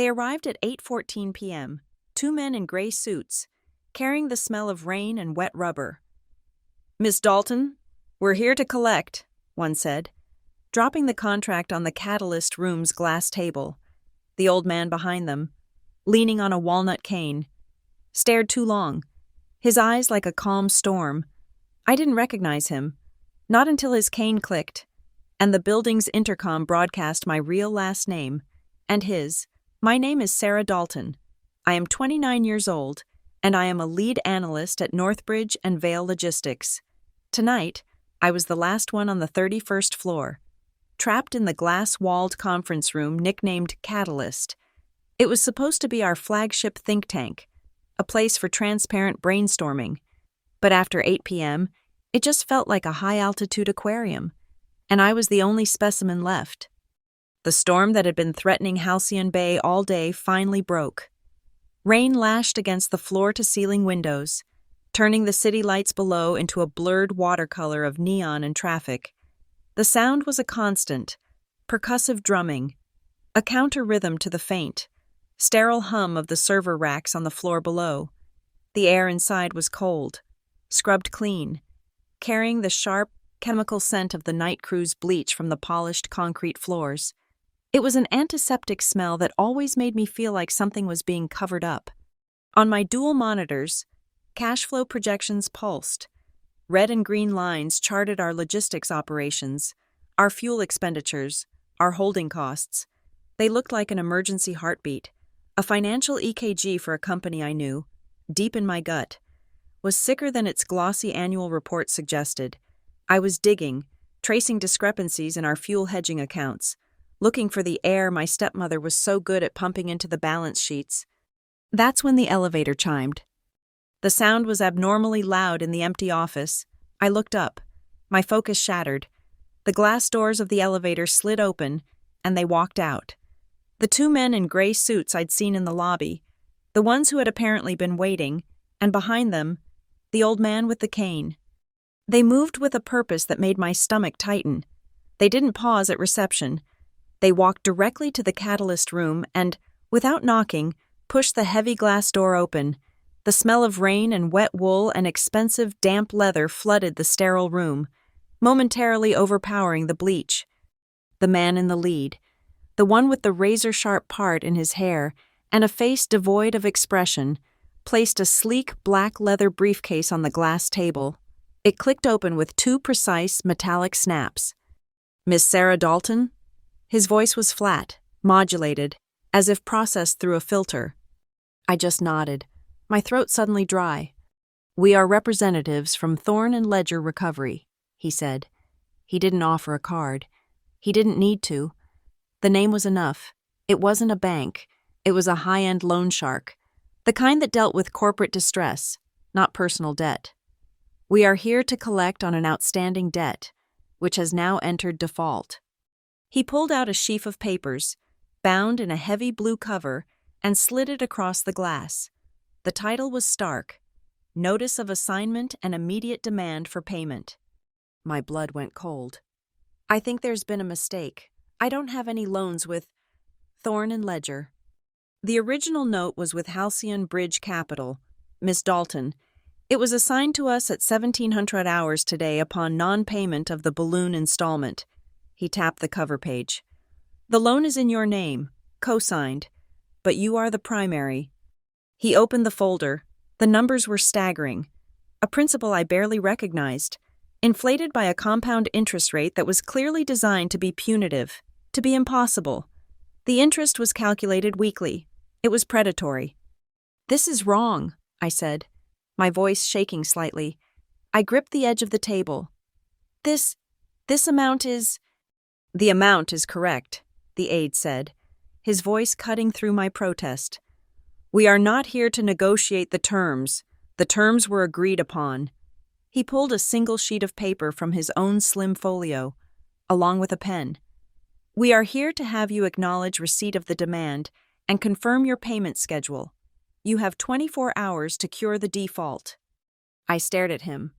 They arrived at 8:14 p.m., two men in gray suits, carrying the smell of rain and wet rubber. "Miss Dalton, we're here to collect," one said, dropping the contract on the catalyst room's glass table. The old man behind them, leaning on a walnut cane, stared too long, his eyes like a calm storm. I didn't recognize him, not until his cane clicked, and the building's intercom broadcast my real last name, and his. "My name is Sarah Dalton. I am 29 years old, and I am a lead analyst at Northbridge and Vale Logistics. Tonight, I was the last one on the 31st floor, trapped in the glass-walled conference room nicknamed Catalyst. It was supposed to be our flagship think tank, a place for transparent brainstorming, but after 8 p.m., it just felt like a high-altitude aquarium, and I was the only specimen left. The storm that had been threatening Halcyon Bay all day finally broke. Rain lashed against the floor-to-ceiling windows, turning the city lights below into a blurred watercolor of neon and traffic. The sound was a constant, percussive drumming, a counter-rhythm to the faint, sterile hum of the server racks on the floor below. The air inside was cold, scrubbed clean, carrying the sharp, chemical scent of the night crew's bleach from the polished concrete floors. It was an antiseptic smell that always made me feel like something was being covered up. On my dual monitors, cash flow projections pulsed. Red and green lines charted our logistics operations, our fuel expenditures, our holding costs. They looked like an emergency heartbeat. A financial EKG for a company I knew, deep in my gut, was sicker than its glossy annual report suggested. I was digging, tracing discrepancies in our fuel hedging accounts, looking for the air my stepmother was so good at pumping into the balance sheets. That's when the elevator chimed. The sound was abnormally loud in the empty office. I looked up. My focus shattered. The glass doors of the elevator slid open, and they walked out. The two men in gray suits I'd seen in the lobby, the ones who had apparently been waiting, and behind them, the old man with the cane. They moved with a purpose that made my stomach tighten. They didn't pause at reception. They walked directly to the catalyst room and, without knocking, pushed the heavy glass door open. The smell of rain and wet wool and expensive damp leather flooded the sterile room, momentarily overpowering the bleach. The man in the lead, the one with the razor-sharp part in his hair and a face devoid of expression, placed a sleek black leather briefcase on the glass table. It clicked open with two precise metallic snaps. "Miss Sarah Dalton?" His voice was flat, modulated, as if processed through a filter. I just nodded, my throat suddenly dry. "We are representatives from Thorn and Ledger Recovery," he said. He didn't offer a card. He didn't need to. The name was enough. It wasn't a bank. It was a high-end loan shark, the kind that dealt with corporate distress, not personal debt. "We are here to collect on an outstanding debt, which has now entered default." He pulled out a sheaf of papers, bound in a heavy blue cover, and slid it across the glass. The title was stark: Notice of Assignment and Immediate Demand for Payment. My blood went cold. "I think there's been a mistake. I don't have any loans with Thorn and Ledger." The original note was with Halcyon Bridge Capital, Miss Dalton. It was assigned to us at 1700 hours today upon non-payment of the balloon installment. He tapped the cover page. "The loan is in your name, co-signed, but you are the primary." He opened the folder. The numbers were staggering. A principal I barely recognized, inflated by a compound interest rate that was clearly designed to be punitive, to be impossible. The interest was calculated weekly. It was predatory. "This is wrong," I said, my voice shaking slightly. I gripped the edge of the table. This amount is—" "The amount is correct," the aide said, his voice cutting through my protest. "We are not here to negotiate the terms. The terms were agreed upon." He pulled a single sheet of paper from his own slim folio, along with a pen. "We are here to have you acknowledge receipt of the demand and confirm your payment schedule. You have 24 hours to cure the default." I stared at him.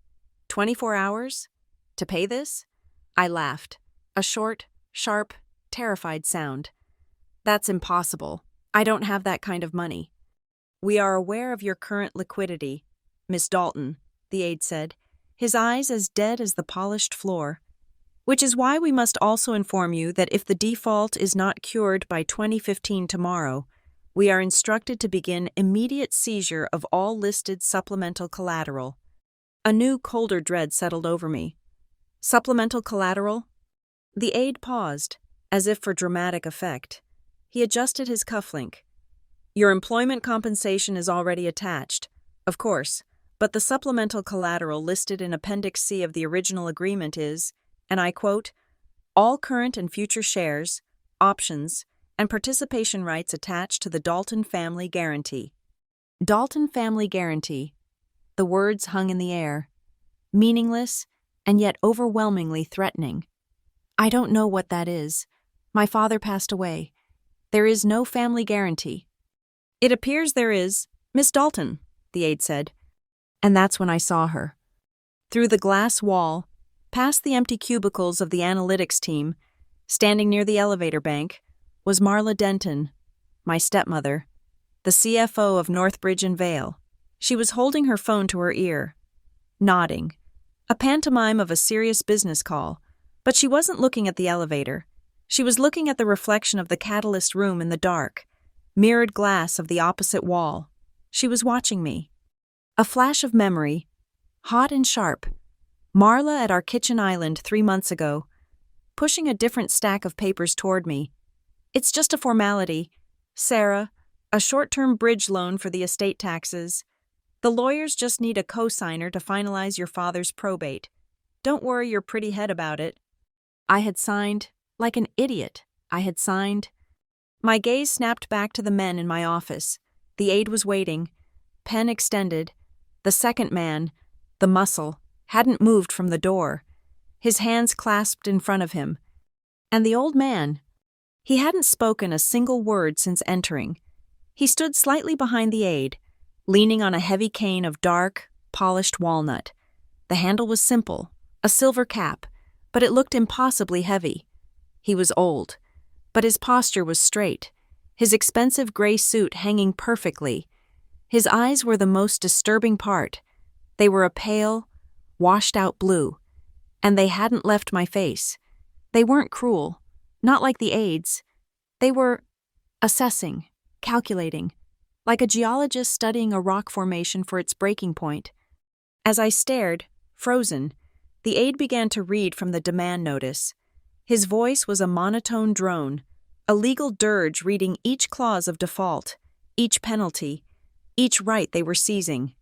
24 hours? To pay this? I laughed. A short, sharp, terrified sound. "That's impossible. I don't have that kind of money. We are aware of your current liquidity, Miss Dalton, the aide said, his eyes as dead as the polished floor. Which is why we must also inform you that if the default is not cured by 2015 tomorrow, we are instructed to begin immediate seizure of all listed supplemental collateral. A new, colder dread settled over me. Supplemental collateral? The aide paused, as if for dramatic effect. He adjusted his cufflink. Your employment compensation is already attached, of course, but the supplemental collateral listed in Appendix C of the original agreement is, and I quote, all current and future shares, options, and participation rights attached to the Dalton Family Guarantee. Dalton Family Guarantee. The words hung in the air, meaningless and yet overwhelmingly threatening. I don't know what that is. My father passed away. There is no family guarantee. It appears there is, Miss Dalton, the aide said. And that's when I saw her. Through the glass wall, past the empty cubicles of the analytics team, standing near the elevator bank, was Marla Denton, my stepmother, the CFO of Northbridge and Vale. She was holding her phone to her ear, nodding, a pantomime of a serious business call, but she wasn't looking at the elevator. She was looking at the reflection of the catalyst room in the dark, mirrored glass of the opposite wall. She was watching me. A flash of memory, hot and sharp. Marla at our kitchen island 3 months ago, pushing a different stack of papers toward me. It's just a formality. Sarah, a short-term bridge loan for the estate taxes. The lawyers just need a co-signer to finalize your father's probate. Don't worry your pretty head about it. I had signed, like an idiot. I had signed. My gaze snapped back to the men in my office. The aide was waiting, pen extended. The second man, the muscle, hadn't moved from the door, his hands clasped in front of him. And the old man, he hadn't spoken a single word since entering. He stood slightly behind the aide, leaning on a heavy cane of dark, polished walnut. The handle was simple, a silver cap, but it looked impossibly heavy. He was old, but his posture was straight, his expensive gray suit hanging perfectly. His eyes were the most disturbing part. They were a pale, washed-out blue, and they hadn't left my face. They weren't cruel, not like the aides. They were assessing, calculating, like a geologist studying a rock formation for its breaking point. As I stared, frozen, the aide began to read from the demand notice. His voice was a monotone drone, a legal dirge reading each clause of default, each penalty, each right they were seizing.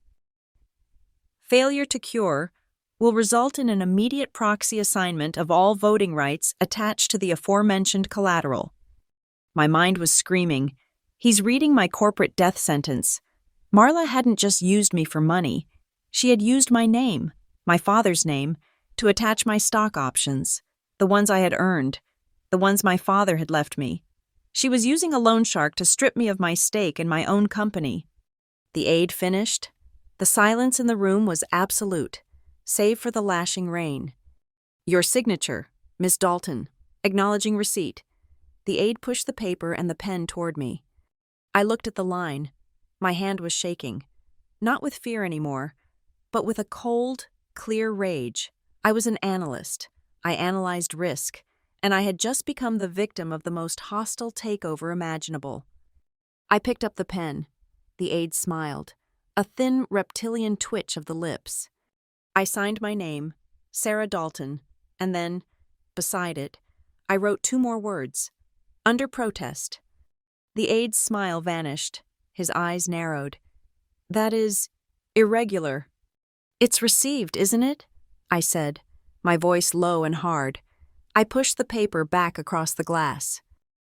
Failure to cure will result in an immediate proxy assignment of all voting rights attached to the aforementioned collateral. My mind was screaming, he's reading my corporate death sentence. Marla hadn't just used me for money. She had used my name, my father's name, to attach my stock options, the ones I had earned, the ones my father had left me. She was using a loan shark to strip me of my stake in my own company. The aide finished. The silence in the room was absolute, save for the lashing rain. Your signature, Miss Dalton, acknowledging receipt. The aide pushed the paper and the pen toward me. I looked at the line. My hand was shaking, not with fear anymore, but with a cold, clear rage. I was an analyst. I analyzed risk, and I had just become the victim of the most hostile takeover imaginable. I picked up the pen. The aide smiled, a thin reptilian twitch of the lips. I signed my name, Sarah Dalton, and then, beside it, I wrote 2 more words. Under protest. The aide's smile vanished. His eyes narrowed. That is irregular. It's received, isn't it? I said, my voice low and hard. I pushed the paper back across the glass.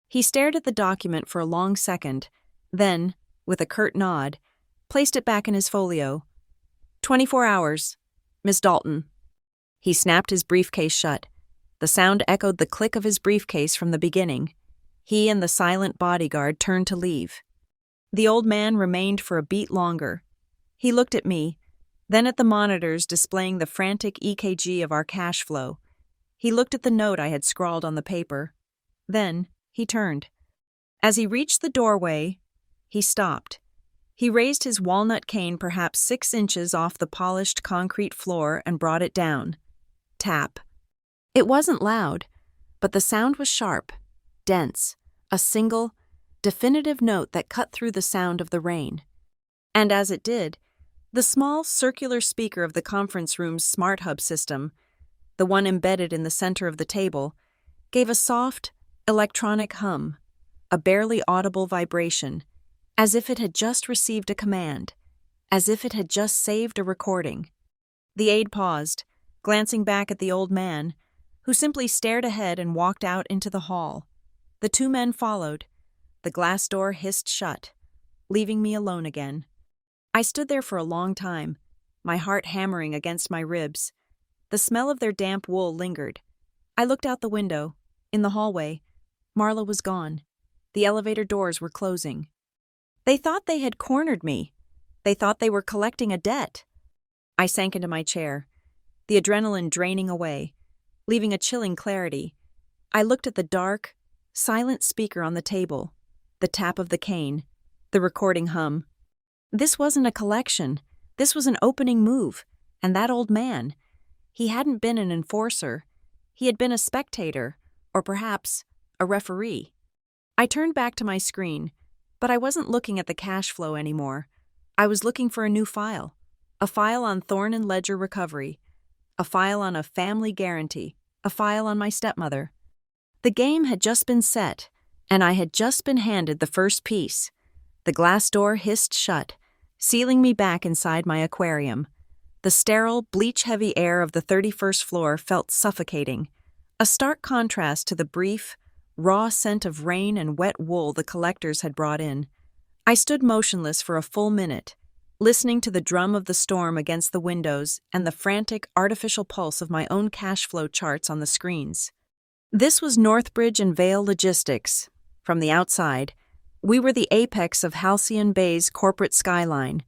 He stared at the document for a long second, then, with a curt nod, placed it back in his folio. 24 hours, Miss Dalton. He snapped his briefcase shut. The sound echoed the click of his briefcase from the beginning. He and the silent bodyguard turned to leave. The old man remained for a beat longer. He looked at me, then at the monitors displaying the frantic EKG of our cash flow. He looked at the note I had scrawled on the paper. Then he turned. As he reached the doorway, he stopped. He raised his walnut cane perhaps 6 inches off the polished concrete floor and brought it down. Tap. It wasn't loud, but the sound was sharp, dense, a single, definitive note that cut through the sound of the rain. And as it did, the small circular speaker of the conference room's smart hub system, the one embedded in the center of the table, gave a soft, electronic hum, a barely audible vibration, as if it had just received a command, as if it had just saved a recording. The aide paused, glancing back at the old man, who simply stared ahead and walked out into the hall. The 2 men followed. The glass door hissed shut, leaving me alone again. I stood there for a long time, my heart hammering against my ribs. The smell of their damp wool lingered. I looked out the window. In the hallway, Marla was gone. The elevator doors were closing. They thought they had cornered me. They thought they were collecting a debt. I sank into my chair, the adrenaline draining away, leaving a chilling clarity. I looked at the dark, silent speaker on the table, the tap of the cane, the recording hum. This wasn't a collection. This was an opening move. And that old man, he hadn't been an enforcer. He had been a spectator, or perhaps a referee. I turned back to my screen, but I wasn't looking at the cash flow anymore. I was looking for a new file. A file on Thorn and Ledger recovery. A file on a family guarantee. A file on my stepmother. The game had just been set, and I had just been handed the first piece. The glass door hissed shut, sealing me back inside my aquarium. The sterile, bleach-heavy air of the 31st floor felt suffocating, a stark contrast to the brief, raw scent of rain and wet wool the collectors had brought in. I stood motionless for a full minute, listening to the drum of the storm against the windows and the frantic, artificial pulse of my own cash flow charts on the screens. This was Northbridge and Vale Logistics. From the outside, we were the apex of Halcyon Bay's corporate skyline,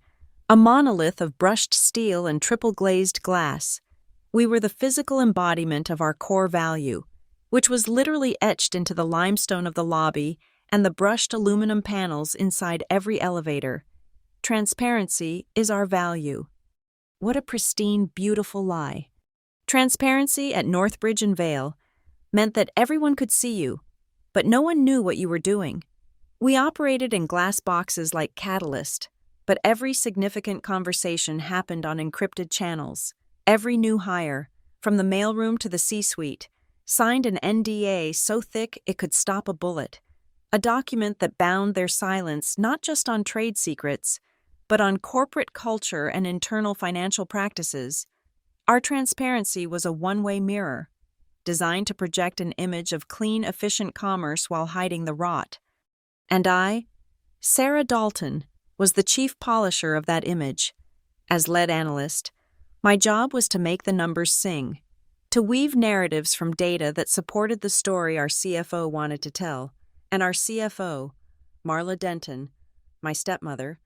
a monolith of brushed steel and triple-glazed glass. We were the physical embodiment of our core value, which was literally etched into the limestone of the lobby and the brushed aluminum panels inside every elevator. Transparency is our value. What a pristine, beautiful lie. Transparency at Northbridge and Vale meant that everyone could see you, but no one knew what you were doing. We operated in glass boxes like Catalyst, but every significant conversation happened on encrypted channels. Every new hire, from the mailroom to the C-suite, signed an NDA so thick it could stop a bullet, a document that bound their silence not just on trade secrets, but on corporate culture and internal financial practices. Our transparency was a one-way mirror, designed to project an image of clean, efficient commerce while hiding the rot. And I, Sarah Dalton, was the chief polisher of that image. As lead analyst, my job was to make the numbers sing, to weave narratives from data that supported the story our CFO wanted to tell. And our CFO, Marla Denton, my stepmother,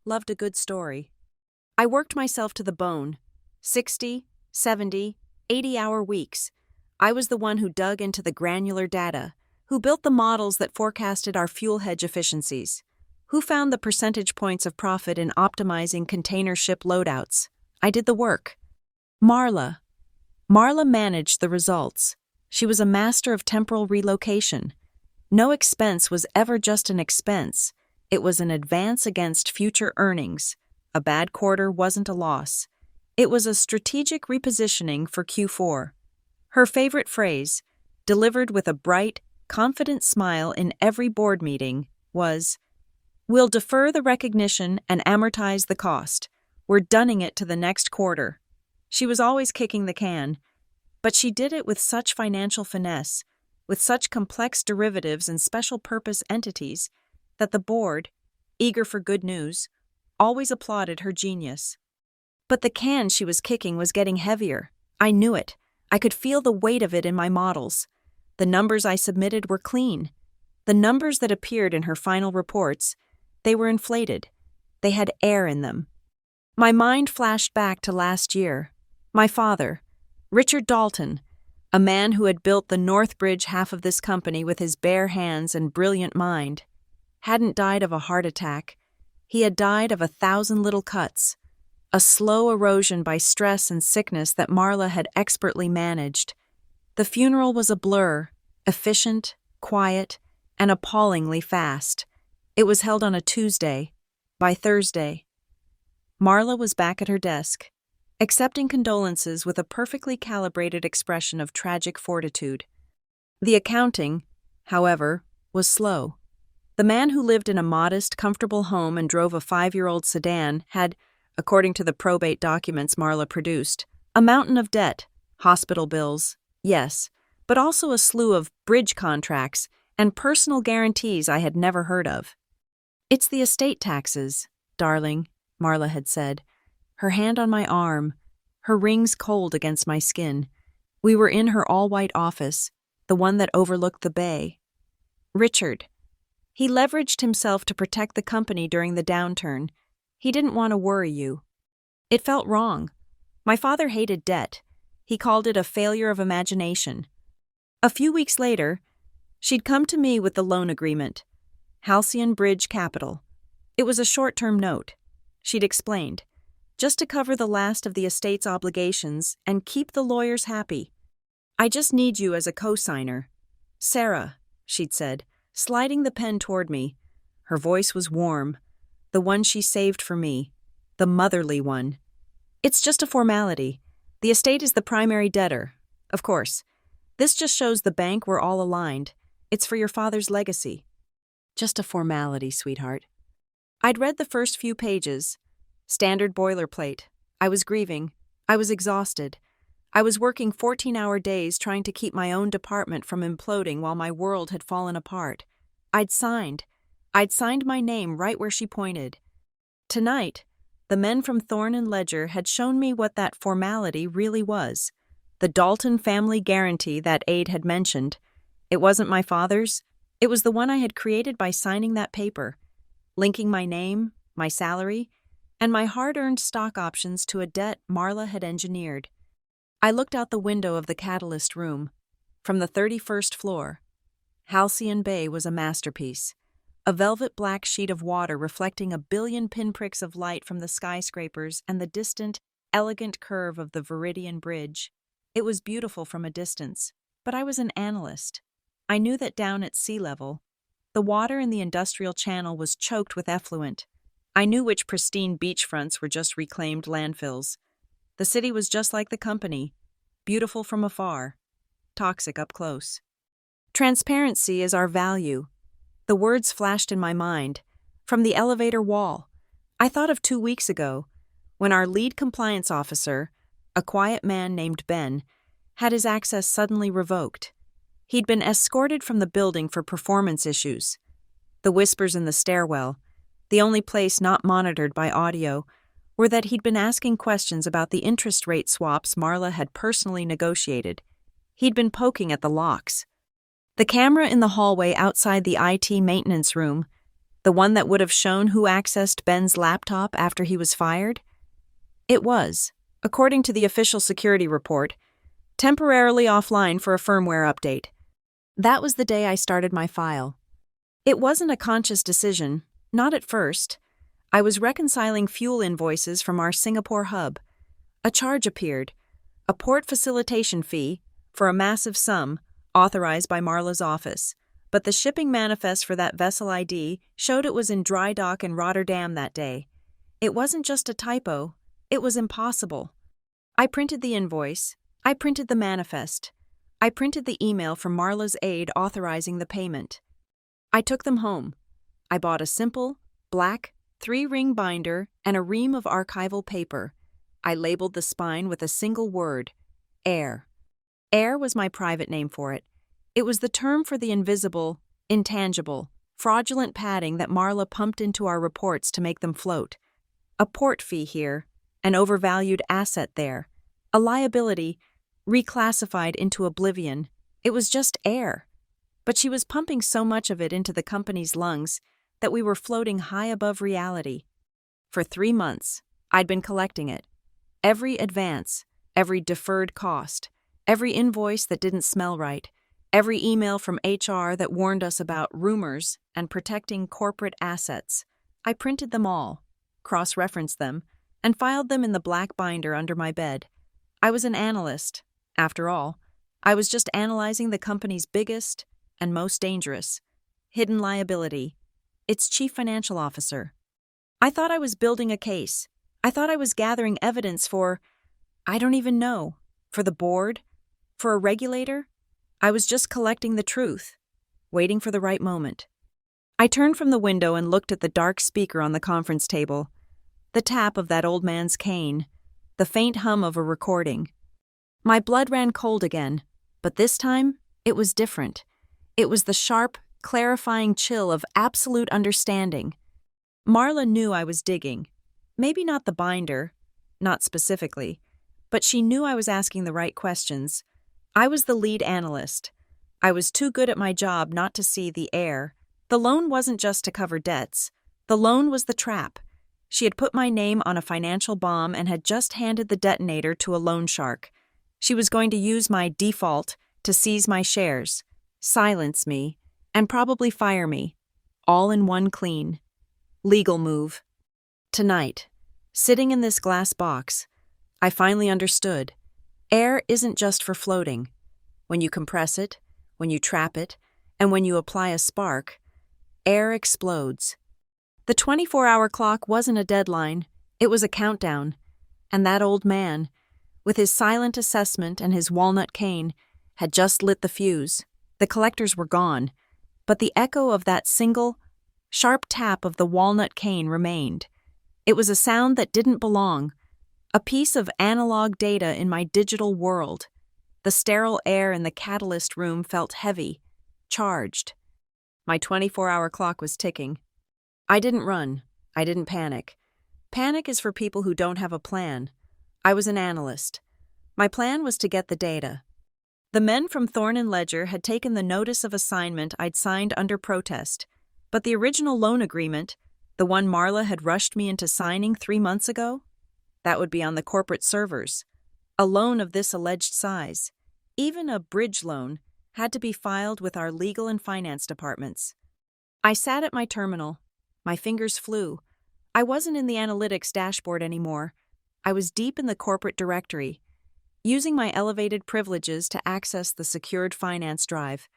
loved a good story. I worked myself to the bone. 60, 70, 80-hour weeks. I was the one who dug into the granular data, who built the models that forecasted our fuel hedge efficiencies, who found the percentage points of profit in optimizing container ship loadouts. I did the work. Marla managed the results. She was a master of temporal relocation. No expense was ever just an expense. It was an advance against future earnings. A bad quarter wasn't a loss. It was a strategic repositioning for Q4. Her favorite phrase, delivered with a bright, confident smile in every board meeting, was, "We'll defer the recognition and amortize the cost. We're dunning it to the next quarter." She was always kicking the can, but she did it with such financial finesse, with such complex derivatives and special-purpose entities, that the board, eager for good news, always applauded her genius. But the can she was kicking was getting heavier. I knew it. I could feel the weight of it in my models. The numbers I submitted were clean. The numbers that appeared in her final reports, they were inflated. They had air in them. My mind flashed back to last year. My father, Richard Dalton, a man who had built the Northbridge half of this company with his bare hands and brilliant mind. hadn't died of a heart attack. He had died of 1,000 little cuts, a slow erosion by stress and sickness that Marla had expertly managed. The funeral was a blur, efficient, quiet, and appallingly fast. It was held on a Tuesday. By Thursday, Marla was back at her desk, accepting condolences with a perfectly calibrated expression of tragic fortitude. The accounting, however, was slow. The man who lived in a modest, comfortable home and drove a 5-year-old sedan had, according to the probate documents Marla produced, a mountain of debt, hospital bills, yes, but also a slew of bridge contracts and personal guarantees I had never heard of. "It's the estate taxes, darling," Marla had said, her hand on my arm, her rings cold against my skin. We were in her all-white office, the one that overlooked the bay. "Richard. He leveraged himself to protect the company during the downturn. He didn't want to worry you. It felt wrong. My father hated debt. He called it a failure of imagination." A few weeks later, she'd come to me with the loan agreement. Halcyon Bridge Capital. It was a short-term note. She'd explained, just to cover the last of the estate's obligations and keep the lawyers happy. "I just need you as a co-signer. Sarah," she'd said, sliding the pen toward me. Her voice was warm, the one she saved for me, the motherly one. "It's just a formality. The estate is the primary debtor. Of course. This just shows the bank we're all aligned. It's for your father's legacy." Just a formality, sweetheart. I'd read the first few pages. Standard boilerplate. I was grieving. I was exhausted. I was working 14-hour days trying to keep my own department from imploding while my world had fallen apart. I'd signed my name right where she pointed. Tonight, the men from Thorne and Ledger had shown me what that formality really was. The Dalton family guarantee that Aide had mentioned. It wasn't my father's. It was the one I had created by signing that paper, linking my name, my salary, and my hard-earned stock options to a debt Marla had engineered. I looked out the window of the catalyst room. From the 31st floor, Halcyon Bay was a masterpiece, a velvet black sheet of water reflecting 1 billion pinpricks of light from the skyscrapers and the distant, elegant curve of the Viridian Bridge. It was beautiful from a distance, but I was an analyst. I knew that down at sea level, the water in the industrial channel was choked with effluent. I knew which pristine beachfronts were just reclaimed landfills. The city was just like the company, beautiful from afar, toxic up close. Transparency is our value. The words flashed in my mind. From the elevator wall, I thought of 2 weeks ago, when our lead compliance officer, a quiet man named Ben, had his access suddenly revoked. He'd been escorted from the building for performance issues. The whispers in the stairwell, the only place not monitored by audio, were that he'd been asking questions about the interest rate swaps Marla had personally negotiated. He'd been poking at the locks. The camera in the hallway outside the IT maintenance room, the one that would have shown who accessed Ben's laptop after he was fired? It was, according to the official security report, temporarily offline for a firmware update. That was the day I started my file. It wasn't a conscious decision, not at first. I was reconciling fuel invoices from our Singapore hub. A charge appeared, a port facilitation fee, for a massive sum, authorized by Marla's office. But the shipping manifest for that vessel ID showed it was in dry dock in Rotterdam that day. It wasn't just a typo, it was impossible. I printed the invoice, I printed the manifest, I printed the email from Marla's aide authorizing the payment. I took them home. I bought a simple, black, 3-ring binder and a ream of archival paper. I labeled the spine with a single word, air. Air was my private name for it. It was the term for the invisible, intangible, fraudulent padding that Marla pumped into our reports to make them float. A port fee here, an overvalued asset there, a liability reclassified into oblivion. It was just air. But she was pumping so much of it into the company's lungs that we were floating high above reality. For 3 months, I'd been collecting it. Every advance, every deferred cost, every invoice that didn't smell right. Every email from HR that warned us about rumors and protecting corporate assets. I printed them all, cross-referenced them, and filed them in the black binder under my bed. I was an analyst, after all. I was just analyzing the company's biggest and most dangerous hidden liability, its chief financial officer. I thought I was building a case. I thought I was gathering evidence for, I don't even know, for the board, for a regulator. I was just collecting the truth, waiting for the right moment. I turned from the window and looked at the dark speaker on the conference table, the tap of that old man's cane, the faint hum of a recording. My blood ran cold again, but this time it was different. It was the sharp, clarifying chill of absolute understanding. Marla knew I was digging. Maybe not the binder, not specifically, but she knew I was asking the right questions. I was the lead analyst. I was too good at my job not to see the air. The loan wasn't just to cover debts. The loan was the trap. She had put my name on a financial bomb and had just handed the detonator to a loan shark. She was going to use my default to seize my shares, silence me, and probably fire me, all in one clean, legal move. Tonight, sitting in this glass box, I finally understood. Air isn't just for floating. When you compress it, when you trap it, and when you apply a spark, air explodes. The 24-hour clock wasn't a deadline, it was a countdown. And that old man, with his silent assessment and his walnut cane, had just lit the fuse. The collectors were gone, but the echo of that single, sharp tap of the walnut cane remained. It was a sound that didn't belong, a piece of analog data in my digital world. The sterile air in the catalyst room felt heavy, charged. My 24-hour clock was ticking. I didn't run. I didn't panic. Panic is for people who don't have a plan. I was an analyst. My plan was to get the data. The men from Thorne & Ledger had taken the notice of assignment I'd signed under protest, but the original loan agreement, the one Marla had rushed me into signing 3 months ago, that would be on the corporate servers. A loan of this alleged size, even a bridge loan, had to be filed with our legal and finance departments. I sat at my terminal. My fingers flew. I wasn't in the analytics dashboard anymore. I was deep in the corporate directory, using my elevated privileges to access the secured finance drive.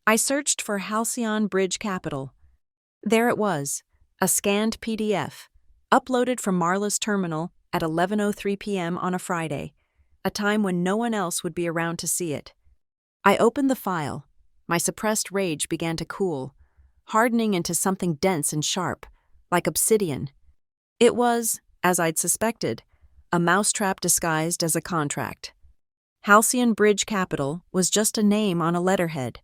I searched for Halcyon Bridge Capital. There it was, a scanned PDF, uploaded from Marla's terminal at 11:03 p.m. on a Friday, a time when no one else would be around to see it. I opened the file. My suppressed rage began to cool, hardening into something dense and sharp, like obsidian. It was, as I'd suspected, a mousetrap disguised as a contract. Halcyon Bridge Capital was just a name on a letterhead.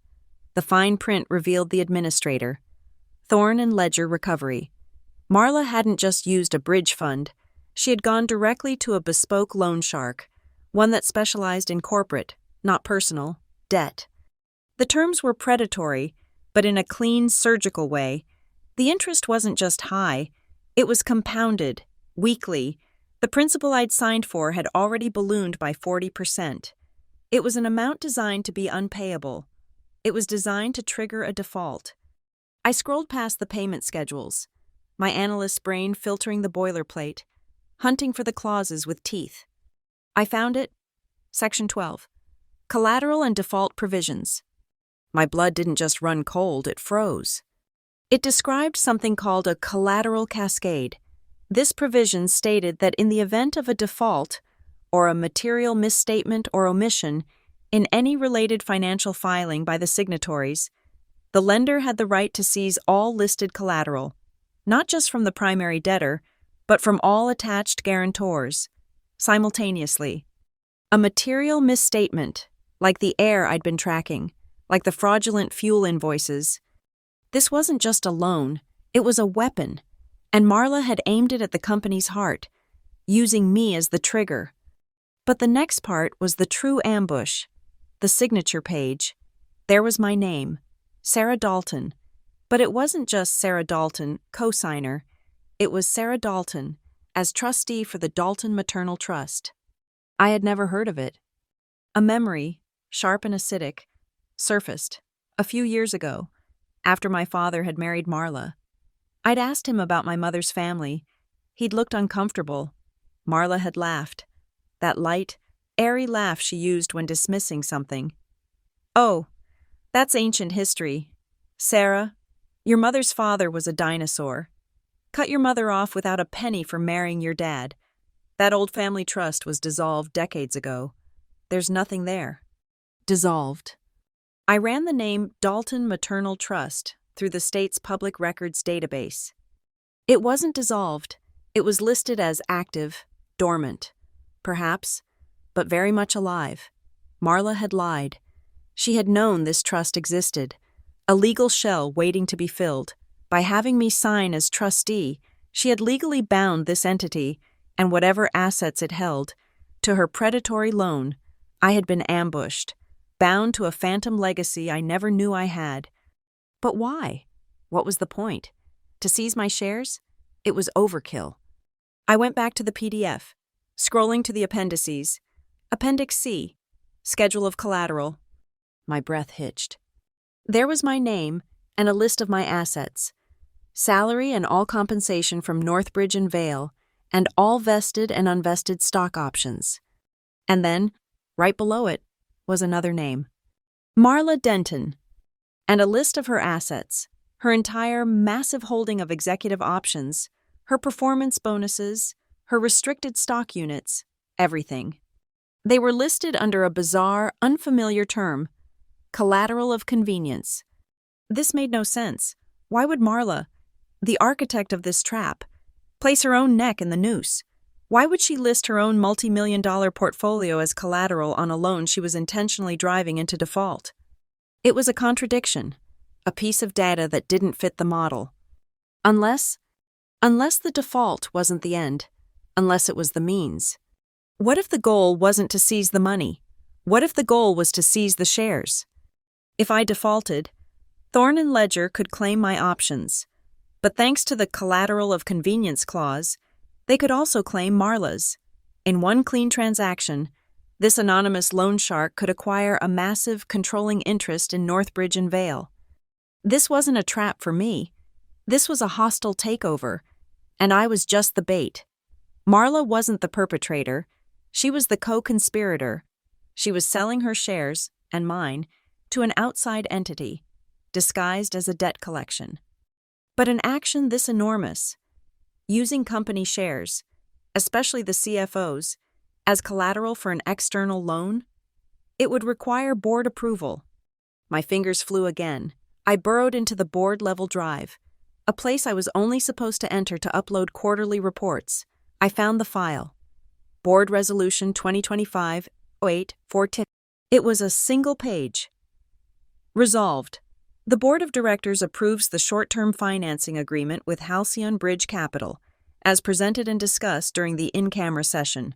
The fine print revealed the administrator. Thorne & Ledger Recovery. Marla hadn't just used a bridge fund. She had gone directly to a bespoke loan shark, one that specialized in corporate, not personal, debt. The terms were predatory, but in a clean, surgical way. The interest wasn't just high, it was compounded, weekly. The principal I'd signed for had already ballooned by 40%. It was an amount designed to be unpayable. It was designed to trigger a default. I scrolled past the payment schedules, my analyst's brain filtering the boilerplate, hunting for the clauses with teeth. I found it. Section 12. Collateral and default provisions. My blood didn't just run cold, it froze. It described something called a collateral cascade. This provision stated that in the event of a default, or a material misstatement or omission, in any related financial filing by the signatories, the lender had the right to seize all listed collateral, not just from the primary debtor, but from all attached guarantors, simultaneously. A material misstatement, like the air I'd been tracking, like the fraudulent fuel invoices. This wasn't just a loan, it was a weapon, and Marla had aimed it at the company's heart, using me as the trigger. But the next part was the true ambush, the signature page. There was my name, Sarah Dalton, but it wasn't just Sarah Dalton, co-signer. It was Sarah Dalton, as trustee for the Dalton Maternal Trust. I had never heard of it. A memory, sharp and acidic, surfaced a few years ago, after my father had married Marla. I'd asked him about my mother's family. He'd looked uncomfortable. Marla had laughed. That light, airy laugh she used when dismissing something. "Oh, that's ancient history. Sarah, your mother's father was a dinosaur. Cut your mother off without a penny for marrying your dad. That old family trust was dissolved decades ago. There's nothing there." Dissolved. I ran the name Dalton Maternal Trust through the state's public records database. It wasn't dissolved. It was listed as active, dormant, perhaps, but very much alive. Marla had lied. She had known this trust existed, a legal shell waiting to be filled. By having me sign as trustee, she had legally bound this entity and whatever assets it held to her predatory loan. I had been ambushed, bound to a phantom legacy I never knew I had. But why? What was the point? To seize my shares? It was overkill. I went back to the PDF, scrolling to the appendices. Appendix C, Schedule of Collateral. My breath hitched. There was my name and a list of my assets. Salary and all compensation from Northbridge and Vale, and all vested and unvested stock options. And then, right below it, was another name. Marla Denton. And a list of her assets, her entire massive holding of executive options, her performance bonuses, her restricted stock units, everything. They were listed under a bizarre, unfamiliar term, collateral of convenience. This made no sense. Why would Marla, the architect of this trap, place her own neck in the noose? Why would she list her own multi-million-dollar portfolio as collateral on a loan she was intentionally driving into default? It was a contradiction, a piece of data that didn't fit the model. Unless the default wasn't the end, unless it was the means. What if the goal wasn't to seize the money? What if the goal was to seize the shares? If I defaulted, Thorne and Ledger could claim my options, but thanks to the collateral of convenience clause, they could also claim Marla's. In one clean transaction, this anonymous loan shark could acquire a massive controlling interest in Northbridge and Vale. This wasn't a trap for me. This was a hostile takeover, and I was just the bait. Marla wasn't the perpetrator. She was the co-conspirator. She was selling her shares, and mine, to an outside entity, disguised as a debt collection. But an action this enormous, using company shares, especially the CFO's, as collateral for an external loan, it would require board approval. My fingers flew again. I burrowed into the board-level drive, a place I was only supposed to enter to upload quarterly reports. I found the file. Board Resolution 2025-08-4. It was a single page. Resolved. The Board of Directors approves the short-term financing agreement with Halcyon Bridge Capital, as presented and discussed during the in-camera session.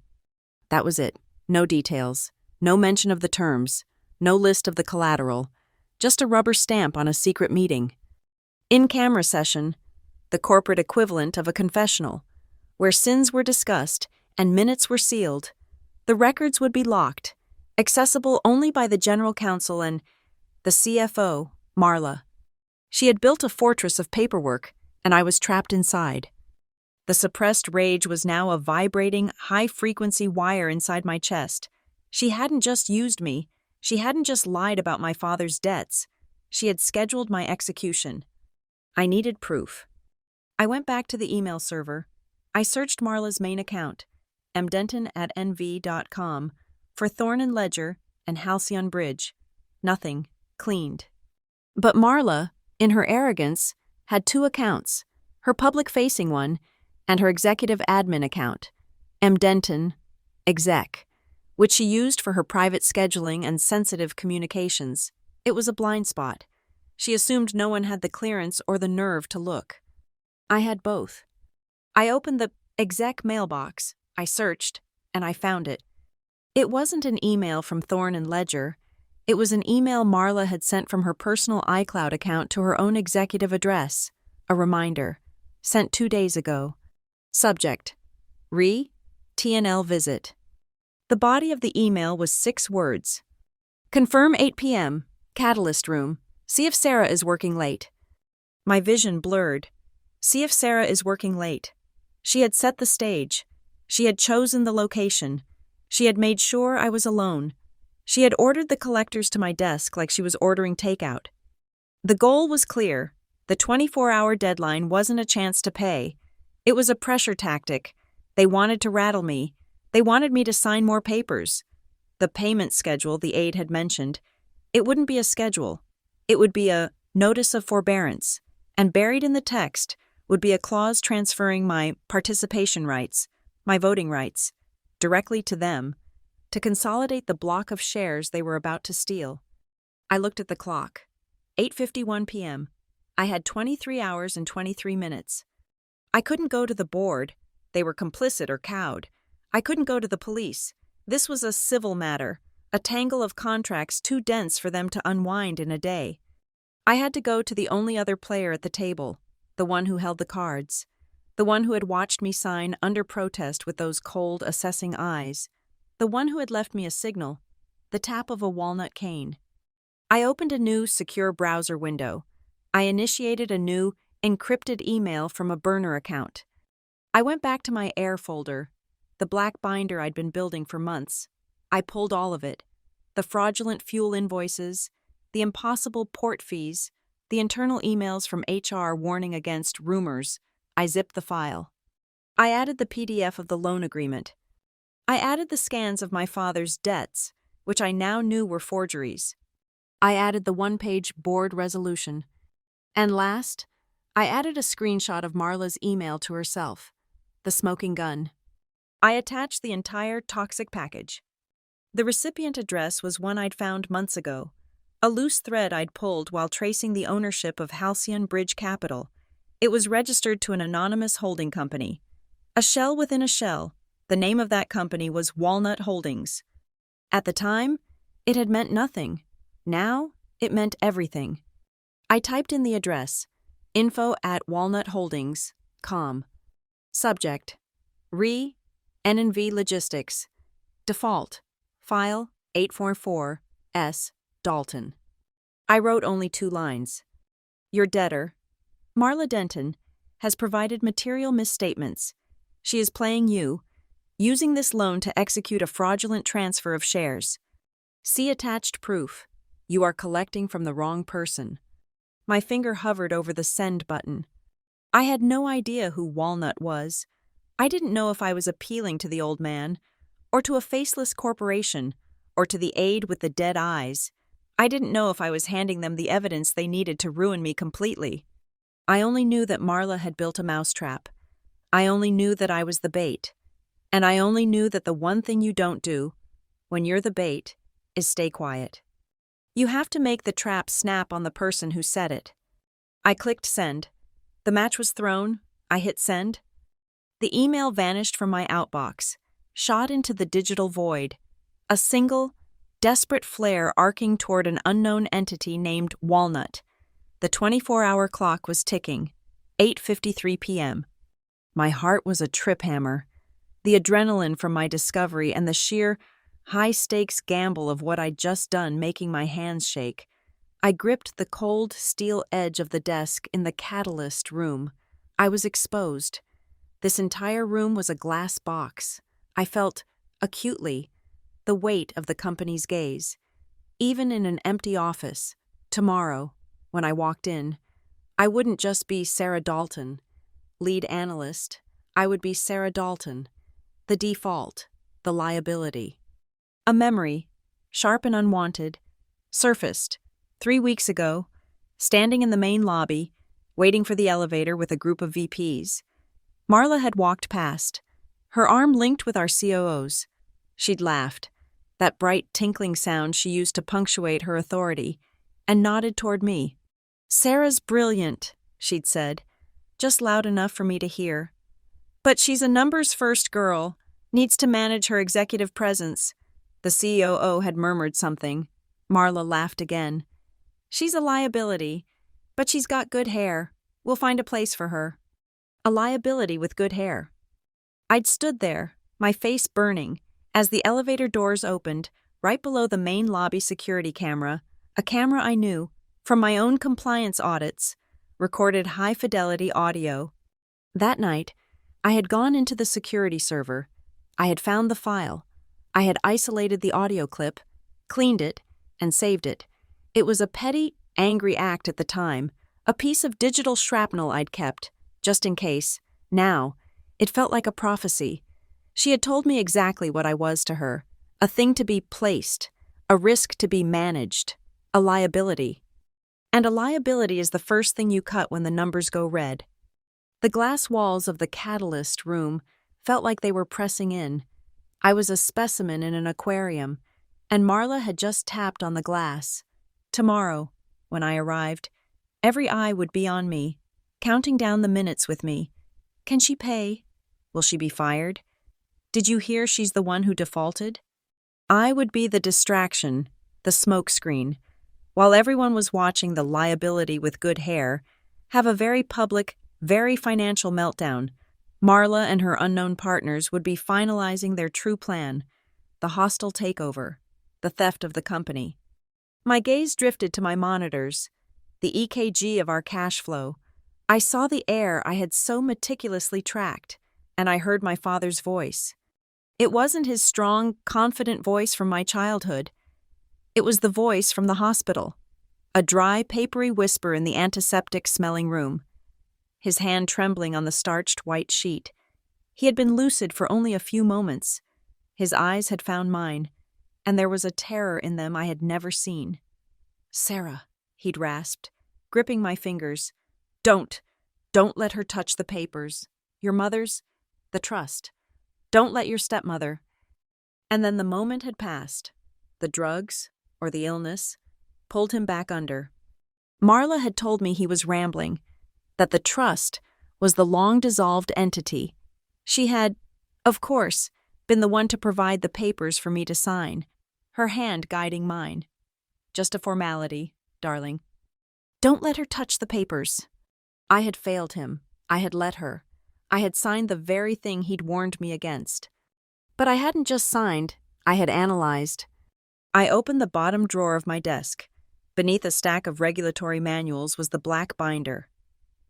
That was it. No details. No mention of the terms. No list of the collateral. Just a rubber stamp on a secret meeting. In-camera session, the corporate equivalent of a confessional, where sins were discussed and minutes were sealed. The records would be locked, accessible only by the general counsel and the CFO, Marla. She had built a fortress of paperwork, and I was trapped inside. The suppressed rage was now a vibrating, high-frequency wire inside my chest. She hadn't just used me. She hadn't just lied about my father's debts. She had scheduled my execution. I needed proof. I went back to the email server. I searched Marla's main account, mdenton@nv.com, for Thorne and Ledger and Halcyon Bridge. Nothing. Cleaned. But Marla, in her arrogance, had two accounts, her public-facing one and her executive admin account, mdenton, exec, which she used for her private scheduling and sensitive communications. It was a blind spot. She assumed no one had the clearance or the nerve to look. I had both. I opened the exec mailbox, I searched, and I found it. It wasn't an email from Thorne and Ledger. It was an email Marla had sent from her personal iCloud account to her own executive address. A reminder. Sent 2 days ago. Subject. T&L visit. The body of the email was 6 words. Confirm 8 p.m. Catalyst room. See if Sarah is working late. My vision blurred. See if Sarah is working late. She had set the stage. She had chosen the location. She had made sure I was alone. She had ordered the collectors to my desk like she was ordering takeout. The goal was clear. The 24-hour deadline wasn't a chance to pay. It was a pressure tactic. They wanted to rattle me. They wanted me to sign more papers. The payment schedule the aide had mentioned, it wouldn't be a schedule. It would be a notice of forbearance, and buried in the text would be a clause transferring my participation rights, my voting rights, directly to them, to consolidate the block of shares they were about to steal. I looked at the clock. 8:51 p.m. I had 23 hours and 23 minutes. I couldn't go to the board. They were complicit or cowed. I couldn't go to the police. This was a civil matter, a tangle of contracts too dense for them to unwind in a day. I had to go to the only other player at the table, the one who held the cards, the one who had watched me sign under protest with those cold, assessing eyes, the one who had left me a signal, the tap of a walnut cane. I opened a new, secure browser window. I initiated a new, encrypted email from a burner account. I went back to my Air folder, the black binder I'd been building for months. I pulled all of it. The fraudulent fuel invoices, the impossible port fees, the internal emails from HR warning against rumors. I zipped the file. I added the PDF of the loan agreement. I added the scans of my father's debts, which I now knew were forgeries. I added the one-page board resolution. And last, I added a screenshot of Marla's email to herself, the smoking gun. I attached the entire toxic package. The recipient address was one I'd found months ago, a loose thread I'd pulled while tracing the ownership of Halcyon Bridge Capital. It was registered to an anonymous holding company. A shell within a shell. The name of that company was Walnut Holdings. At the time, it had meant nothing. Now, it meant everything. I typed in the address, info@walnutholdings.com. Subject, N&V Logistics. Default, file 844 S. Dalton. I wrote only 2 lines. Your debtor, Marla Denton, has provided material misstatements. She is playing you, using this loan to execute a fraudulent transfer of shares. See attached proof. You are collecting from the wrong person. My finger hovered over the send button. I had no idea who Walnut was. I didn't know if I was appealing to the old man, or to a faceless corporation, or to the aide with the dead eyes. I didn't know if I was handing them the evidence they needed to ruin me completely. I only knew that Marla had built a mousetrap. I only knew that I was the bait. And I only knew that the one thing you don't do, when you're the bait, is stay quiet. You have to make the trap snap on the person who set it. I clicked send. The match was thrown. I hit send. The email vanished from my outbox, shot into the digital void. A single, desperate flare arcing toward an unknown entity named Walnut. The 24-hour clock was ticking. 8:53 p.m. My heart was a trip hammer. The adrenaline from my discovery and the sheer, high-stakes gamble of what I'd just done making my hands shake. I gripped the cold steel edge of the desk in the catalyst room. I was exposed. This entire room was a glass box. I felt, acutely, the weight of the company's gaze. Even in an empty office, tomorrow, when I walked in, I wouldn't just be Sarah Dalton, lead analyst. I would be Sarah Dalton, the default, the liability. A memory, sharp and unwanted, surfaced 3 weeks ago, standing in the main lobby, waiting for the elevator with a group of VPs. Marla had walked past, her arm linked with our COO's. She'd laughed, that bright tinkling sound she used to punctuate her authority, and nodded toward me. Sarah's brilliant, she'd said, just loud enough for me to hear. But she's a numbers-first girl, needs to manage her executive presence. The COO had murmured something. Marla laughed again. She's a liability, but she's got good hair. We'll find a place for her. A liability with good hair. I'd stood there, my face burning, as the elevator doors opened, right below the main lobby security camera, A camera I knew, from my own compliance audits, recorded high-fidelity audio. That night, I had gone into the security server. I had found the file. I had isolated the audio clip, cleaned it, and saved it. It was a petty, angry act at the time, a piece of digital shrapnel I'd kept, just in case. Now, it felt like a prophecy. She had told me exactly what I was to her, a thing to be placed, a risk to be managed, a liability. And a liability is the first thing you cut when the numbers go red. The glass walls of the catalyst room felt like they were pressing in. I was a specimen in an aquarium, and Marla had just tapped on the glass. Tomorrow, when I arrived, every eye would be on me, counting down the minutes with me. Can she pay? Will she be fired? Did you hear she's the one who defaulted? I would be the distraction, the smokescreen, while everyone was watching the liability with good hair have a very public, very financial meltdown. Marla and her unknown partners would be finalizing their true plan, the hostile takeover, the theft of the company. My gaze drifted to my monitors, the EKG of our cash flow. I saw the air I had so meticulously tracked, and I heard my father's voice. It wasn't his strong, confident voice from my childhood. It was the voice from the hospital, a dry, papery whisper in the antiseptic-smelling room, his hand trembling on the starched white sheet. He had been lucid for only a few moments. His eyes had found mine, and there was a terror in them I had never seen. "Sarah," he'd rasped, gripping my fingers. Don't let her touch the papers. Your mother's, the trust. Don't let your stepmother." And then the moment had passed. The drugs, or the illness, pulled him back under. Marla had told me he was rambling, that the trust was the long-dissolved entity. She had, of course, been the one to provide the papers for me to sign, her hand guiding mine. "Just a formality, darling. Don't let her touch the papers." I had failed him. I had let her. I had signed the very thing he'd warned me against. But I hadn't just signed, I had analyzed. I opened the bottom drawer of my desk. Beneath a stack of regulatory manuals was the black binder.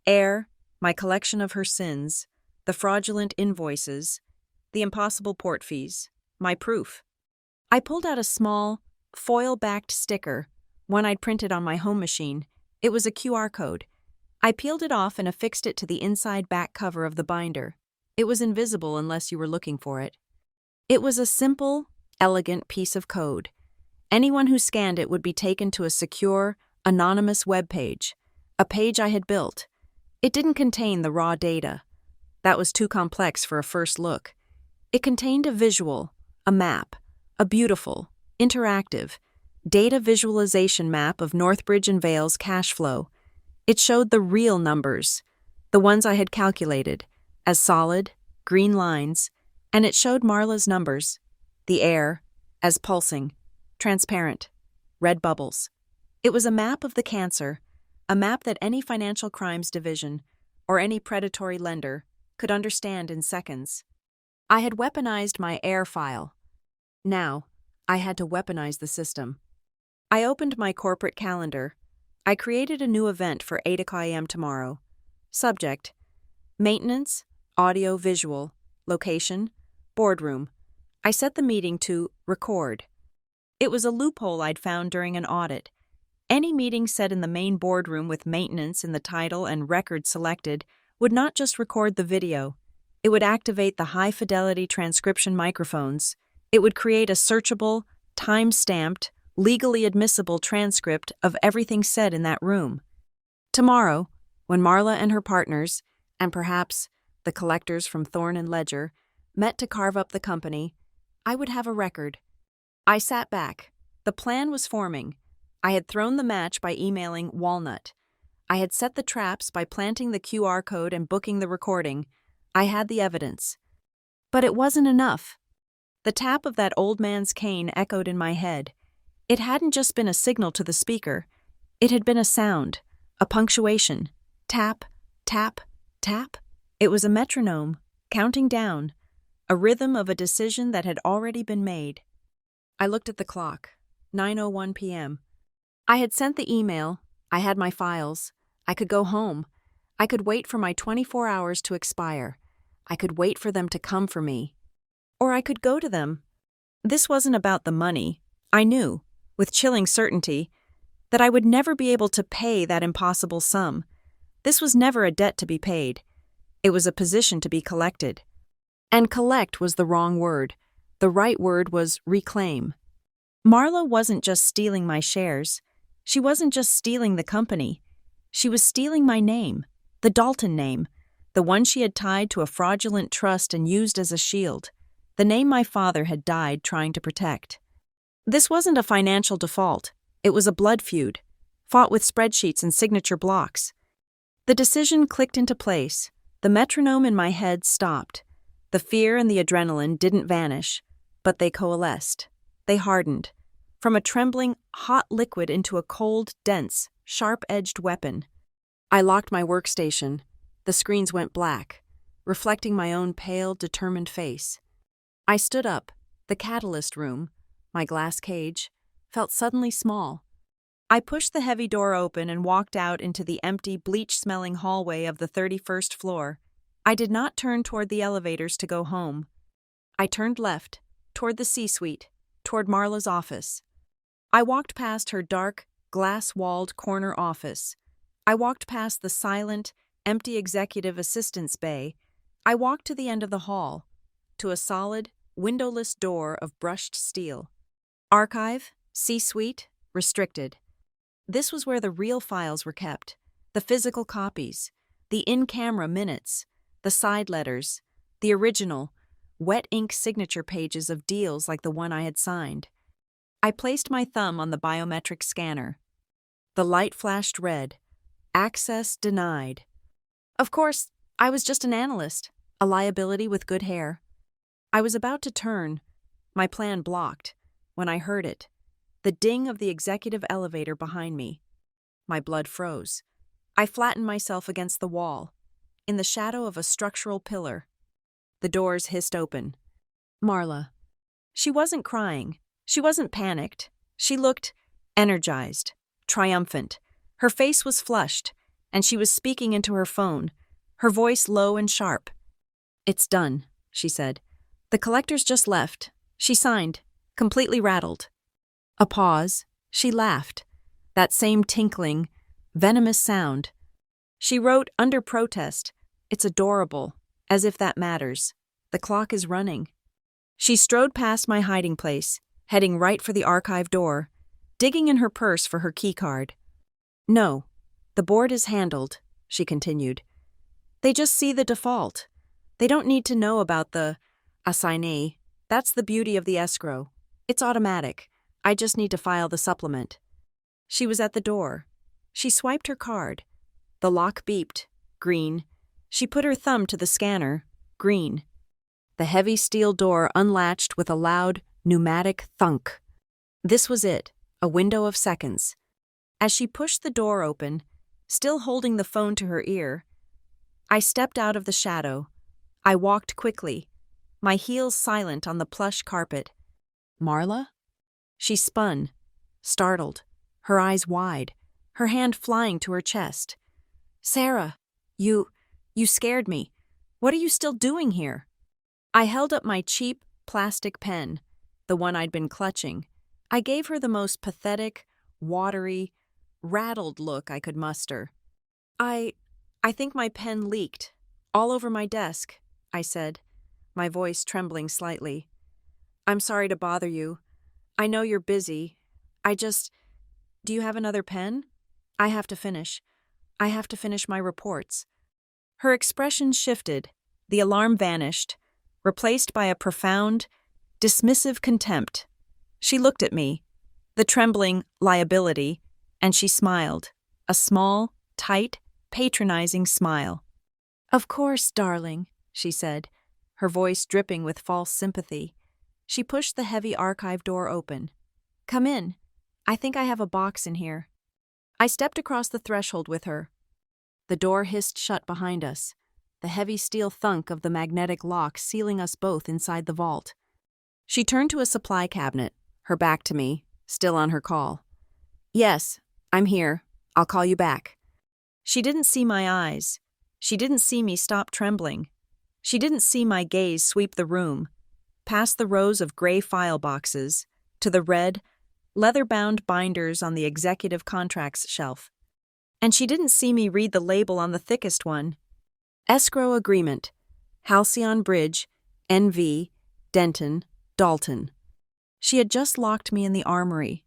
Air, my collection of her sins, the fraudulent invoices, the impossible port fees, my proof. I pulled out a small, foil-backed sticker, one I'd printed on my home machine. It was a QR code. I peeled it off and affixed it to the inside back cover of the binder. It was invisible unless you were looking for it. It was a simple, elegant piece of code. Anyone who scanned it would be taken to a secure, anonymous web page, a page I had built. It didn't contain the raw data. That was too complex for a first look. It contained a visual, a map, a beautiful, interactive, data visualization map of Northbridge and Vale's cash flow. It showed the real numbers, the ones I had calculated, as solid, green lines, and it showed Marla's numbers, the air, as pulsing, transparent, red bubbles. It was a map of the cancer, a map that any financial crimes division or any predatory lender could understand in seconds. I had weaponized my air file. Now, I had to weaponize the system. I opened my corporate calendar. I created a new event for 8 a.m. tomorrow. Subject: maintenance, audio, visual, location, boardroom. I set the meeting to record. It was a loophole I'd found during an audit. Any meeting set in the main boardroom with maintenance in the title and record selected would not just record the video. It would activate the high-fidelity transcription microphones. It would create a searchable, time-stamped, legally admissible transcript of everything said in that room. Tomorrow, when Marla and her partners, and perhaps the collectors from Thorne and Ledger, met to carve up the company, I would have a record. I sat back. The plan was forming. I had thrown the match by emailing Walnut. I had set the traps by planting the QR code and booking the recording. I had the evidence. But it wasn't enough. The tap of that old man's cane echoed in my head. It hadn't just been a signal to the speaker. It had been a sound, a punctuation. Tap, tap, tap. It was a metronome, counting down, a rhythm of a decision that had already been made. I looked at the clock. 9:01 p.m. I had sent the email. I had my files. I could go home. I could wait for my 24 hours to expire. I could wait for them to come for me. Or I could go to them. This wasn't about the money. I knew, with chilling certainty, that I would never be able to pay that impossible sum. This was never a debt to be paid. It was a position to be collected. And collect was the wrong word. The right word was reclaim. Marla wasn't just stealing my shares. She wasn't just stealing the company. She was stealing my name, the Dalton name, the one she had tied to a fraudulent trust and used as a shield, the name my father had died trying to protect. This wasn't a financial default. It was a blood feud, fought with spreadsheets and signature blocks. The decision clicked into place. The metronome in my head stopped. The fear and the adrenaline didn't vanish, but they coalesced. They hardened, from a trembling, hot liquid into a cold, dense, sharp-edged weapon. I locked my workstation. The screens went black, reflecting my own pale, determined face. I stood up. The catalyst room, my glass cage, felt suddenly small. I pushed the heavy door open and walked out into the empty, bleach-smelling hallway of the 31st floor. I did not turn toward the elevators to go home. I turned left, toward the C-suite, toward Marla's office. I walked past her dark, glass-walled corner office. I walked past the silent, empty executive assistant's bay. I walked to the end of the hall, to a solid, windowless door of brushed steel. Archive, C-suite, restricted. This was where the real files were kept, the physical copies, the in-camera minutes, the side letters, the original, wet ink signature pages of deals like the one I had signed. I placed my thumb on the biometric scanner. The light flashed red. Access denied. Of course, I was just an analyst, a liability with good hair. I was about to turn, my plan blocked, when I heard it, the ding of the executive elevator behind me. My blood froze. I flattened myself against the wall, in the shadow of a structural pillar. The doors hissed open. Marla. She wasn't crying. She wasn't panicked. She looked energized, triumphant. Her face was flushed, and she was speaking into her phone, her voice low and sharp. "It's done," she said. "The collectors just left." She signed, completely rattled. A pause. She laughed. That same tinkling, venomous sound. She wrote under protest, "It's adorable," as if that matters. The clock is running. She strode past my hiding place, heading right for the archive door, digging in her purse for her keycard. "No, the board is handled," she continued. "They just see the default. They don't need to know about the assignee. That's the beauty of the escrow. It's automatic. I just need to file the supplement." She was at the door. She swiped her card. The lock beeped. Green. She put her thumb to the scanner. Green. The heavy steel door unlatched with a loud, pneumatic thunk. This was it, a window of seconds. As she pushed the door open, still holding the phone to her ear, I stepped out of the shadow. I walked quickly, my heels silent on the plush carpet. "Marla?" She spun, startled, her eyes wide, her hand flying to her chest. "Sarah, you scared me. What are you still doing here?" I held up my cheap, plastic pen, the one I'd been clutching. I gave her the most pathetic, watery, rattled look I could muster. I think my pen leaked, all over my desk," I said, my voice trembling slightly. "I'm sorry to bother you. I know you're busy. Do you have another pen? I have to finish. I have to finish my reports." Her expression shifted. The alarm vanished, replaced by a profound, dismissive contempt. She looked at me, the trembling liability, and she smiled, a small, tight, patronizing smile. "Of course, darling," she said, her voice dripping with false sympathy. She pushed the heavy archive door open. "Come in. I think I have a box in here." I stepped across the threshold with her. The door hissed shut behind us, the heavy steel thunk of the magnetic lock sealing us both inside the vault. She turned to a supply cabinet, her back to me, still on her call. Yes, I'm here. I'll call you back. She didn't see my eyes. She didn't see me stop trembling. She didn't see my gaze sweep the room, past the rows of gray file boxes, to the red, leather-bound binders on the executive contracts shelf. And she didn't see me read the label on the thickest one. Escrow Agreement, Halcyon Bridge, NV, Denton, Dalton. She had just locked me in the armory.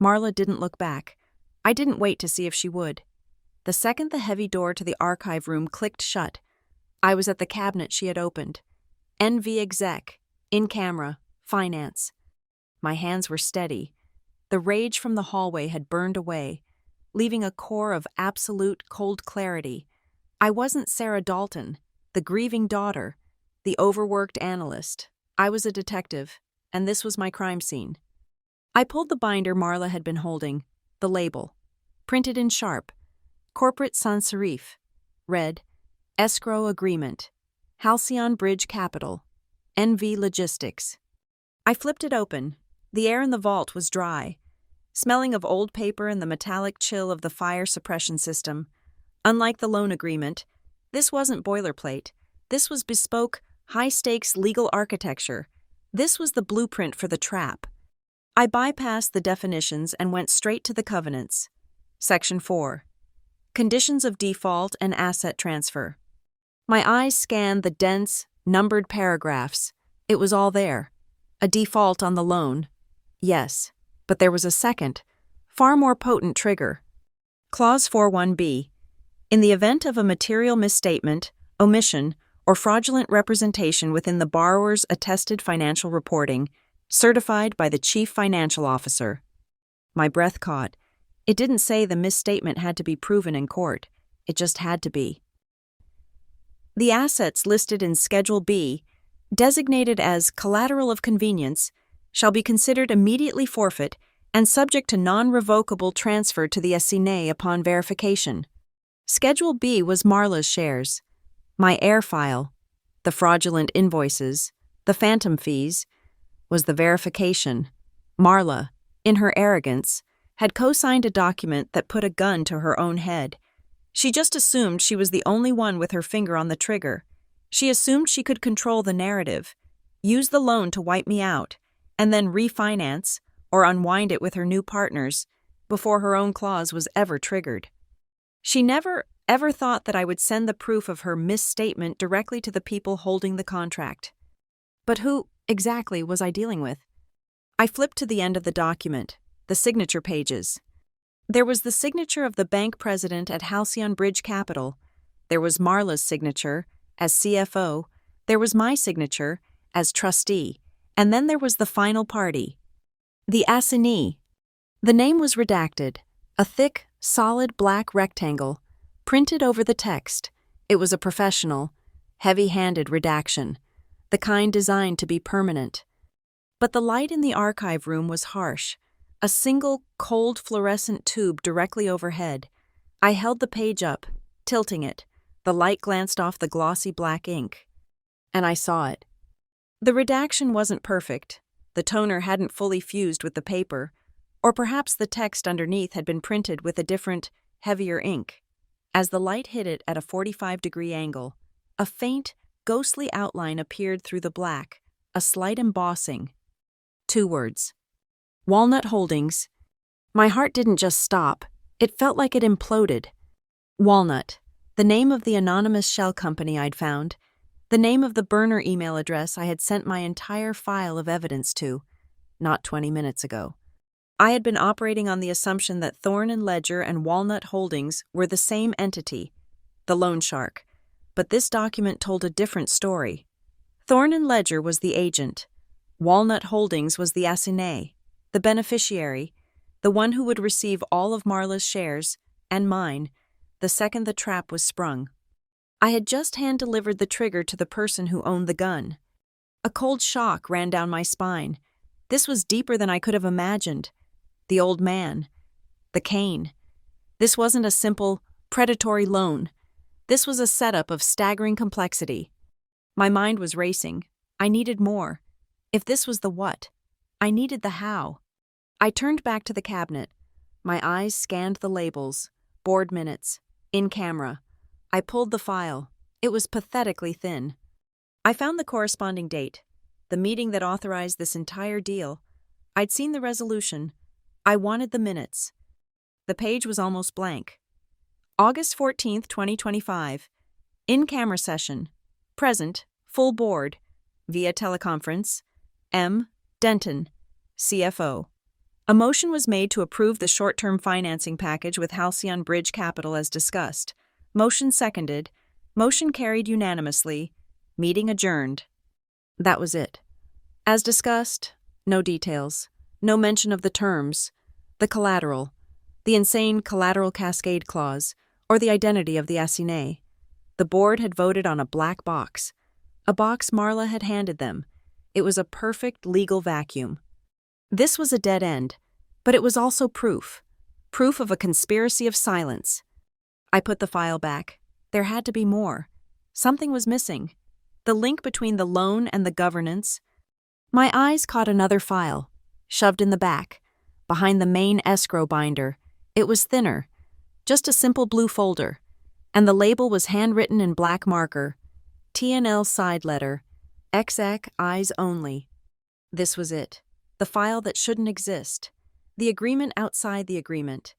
Marla didn't look back. I didn't wait to see if she would. The second the heavy door to the archive room clicked shut, I was at the cabinet she had opened. NV Exec, in camera, finance. My hands were steady. The rage from the hallway had burned away, leaving a core of absolute cold clarity. I wasn't Sarah Dalton, the grieving daughter, the overworked analyst. I was a detective, and this was my crime scene. I pulled the binder Marla had been holding, the label, printed in sharp, Corporate Sans Serif, read, Escrow Agreement, Halcyon Bridge Capital, NV Logistics. I flipped it open. The air in the vault was dry, smelling of old paper and the metallic chill of the fire suppression system. Unlike the loan agreement, this wasn't boilerplate. This was bespoke, high-stakes legal architecture. This was the blueprint for the trap. I bypassed the definitions and went straight to the covenants. Section 4. Conditions of default and asset transfer. My eyes scanned the dense, numbered paragraphs. It was all there. A default on the loan. Yes, but there was a second, far more potent trigger. Clause 41B. In the event of a material misstatement, omission, or fraudulent representation within the borrower's attested financial reporting, certified by the Chief Financial Officer. My breath caught. It didn't say the misstatement had to be proven in court. It just had to be. The assets listed in Schedule B, designated as collateral of convenience, shall be considered immediately forfeit and subject to non-revocable transfer to the assignee upon verification. Schedule B was Marla's shares. My air file, the fraudulent invoices, the phantom fees, was the verification. Marla, in her arrogance, had co-signed a document that put a gun to her own head. She just assumed she was the only one with her finger on the trigger. She assumed she could control the narrative, use the loan to wipe me out, and then refinance or unwind it with her new partners before her own clause was ever triggered. She never, ever thought that I would send the proof of her misstatement directly to the people holding the contract. But who, exactly, was I dealing with? I flipped to the end of the document, the signature pages. There was the signature of the bank president at Halcyon Bridge Capital. There was Marla's signature as CFO. There was my signature as trustee. And then there was the final party, the assignee. The name was redacted, a thick, solid black rectangle, printed over the text. It was a professional, heavy-handed redaction, the kind designed to be permanent. But the light in the archive room was harsh, a single, cold fluorescent tube directly overhead. I held the page up, tilting it. The light glanced off the glossy black ink. And I saw it. The redaction wasn't perfect. The toner hadn't fully fused with the paper, or perhaps the text underneath had been printed with a different, heavier ink. As the light hit it at a 45-degree angle, a faint, ghostly outline appeared through the black, a slight embossing. 2 words. Walnut Holdings. My heart didn't just stop. It felt like it imploded. Walnut, the name of the anonymous shell company I'd found, the name of the burner email address I had sent my entire file of evidence to, not 20 minutes ago. I had been operating on the assumption that Thorn and Ledger and Walnut Holdings were the same entity, the loan shark, but this document told a different story. Thorn and Ledger was the agent. Walnut Holdings was the assignee, the beneficiary, the one who would receive all of Marla's shares, and mine, the second the trap was sprung. I had just hand-delivered the trigger to the person who owned the gun. A cold shock ran down my spine. This was deeper than I could have imagined. The old man. The cane. This wasn't a simple, predatory loan. This was a setup of staggering complexity. My mind was racing. I needed more. If this was the what, I needed the how. I turned back to the cabinet. My eyes scanned the labels, board minutes, in camera. I pulled the file. It was pathetically thin. I found the corresponding date, the meeting that authorized this entire deal. I'd seen the resolution. I wanted the minutes. The page was almost blank. August 14th, 2025. In-camera session. Present, full board. Via teleconference. M. Denton, CFO. A motion was made to approve the short-term financing package with Halcyon Bridge Capital as discussed. Motion seconded. Motion carried unanimously. Meeting adjourned. That was it. As discussed, no details. No mention of the terms, the collateral, the insane collateral cascade clause, or the identity of the assignee. The board had voted on a black box. A box Marla had handed them. It was a perfect legal vacuum. This was a dead end, but it was also proof. Proof of a conspiracy of silence. I put the file back. There had to be more. Something was missing. The link between the loan and the governance. My eyes caught another file, shoved in the back, behind the main escrow binder. It was thinner, just a simple blue folder, and the label was handwritten in black marker. T&L side letter, XX eyes only. This was it. The file that shouldn't exist. The agreement outside the agreement.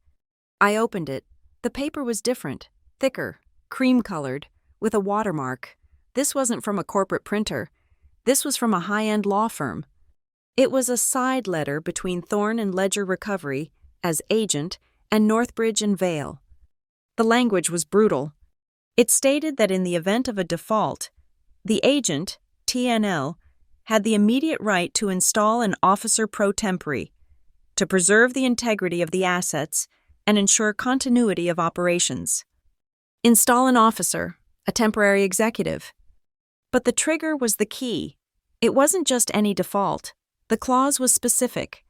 I opened it. The paper was different, thicker, cream-colored, with a watermark. This wasn't from a corporate printer. This was from a high-end law firm. It was a side letter between Thorne and Ledger Recovery, as agent, and Northbridge and Vale. The language was brutal. It stated that in the event of a default, the agent, TNL, had the immediate right to install an officer pro tempore, to preserve the integrity of the assets and ensure continuity of operations. Install an officer, a temporary executive. But the trigger was the key. It wasn't just any default. The clause was specific.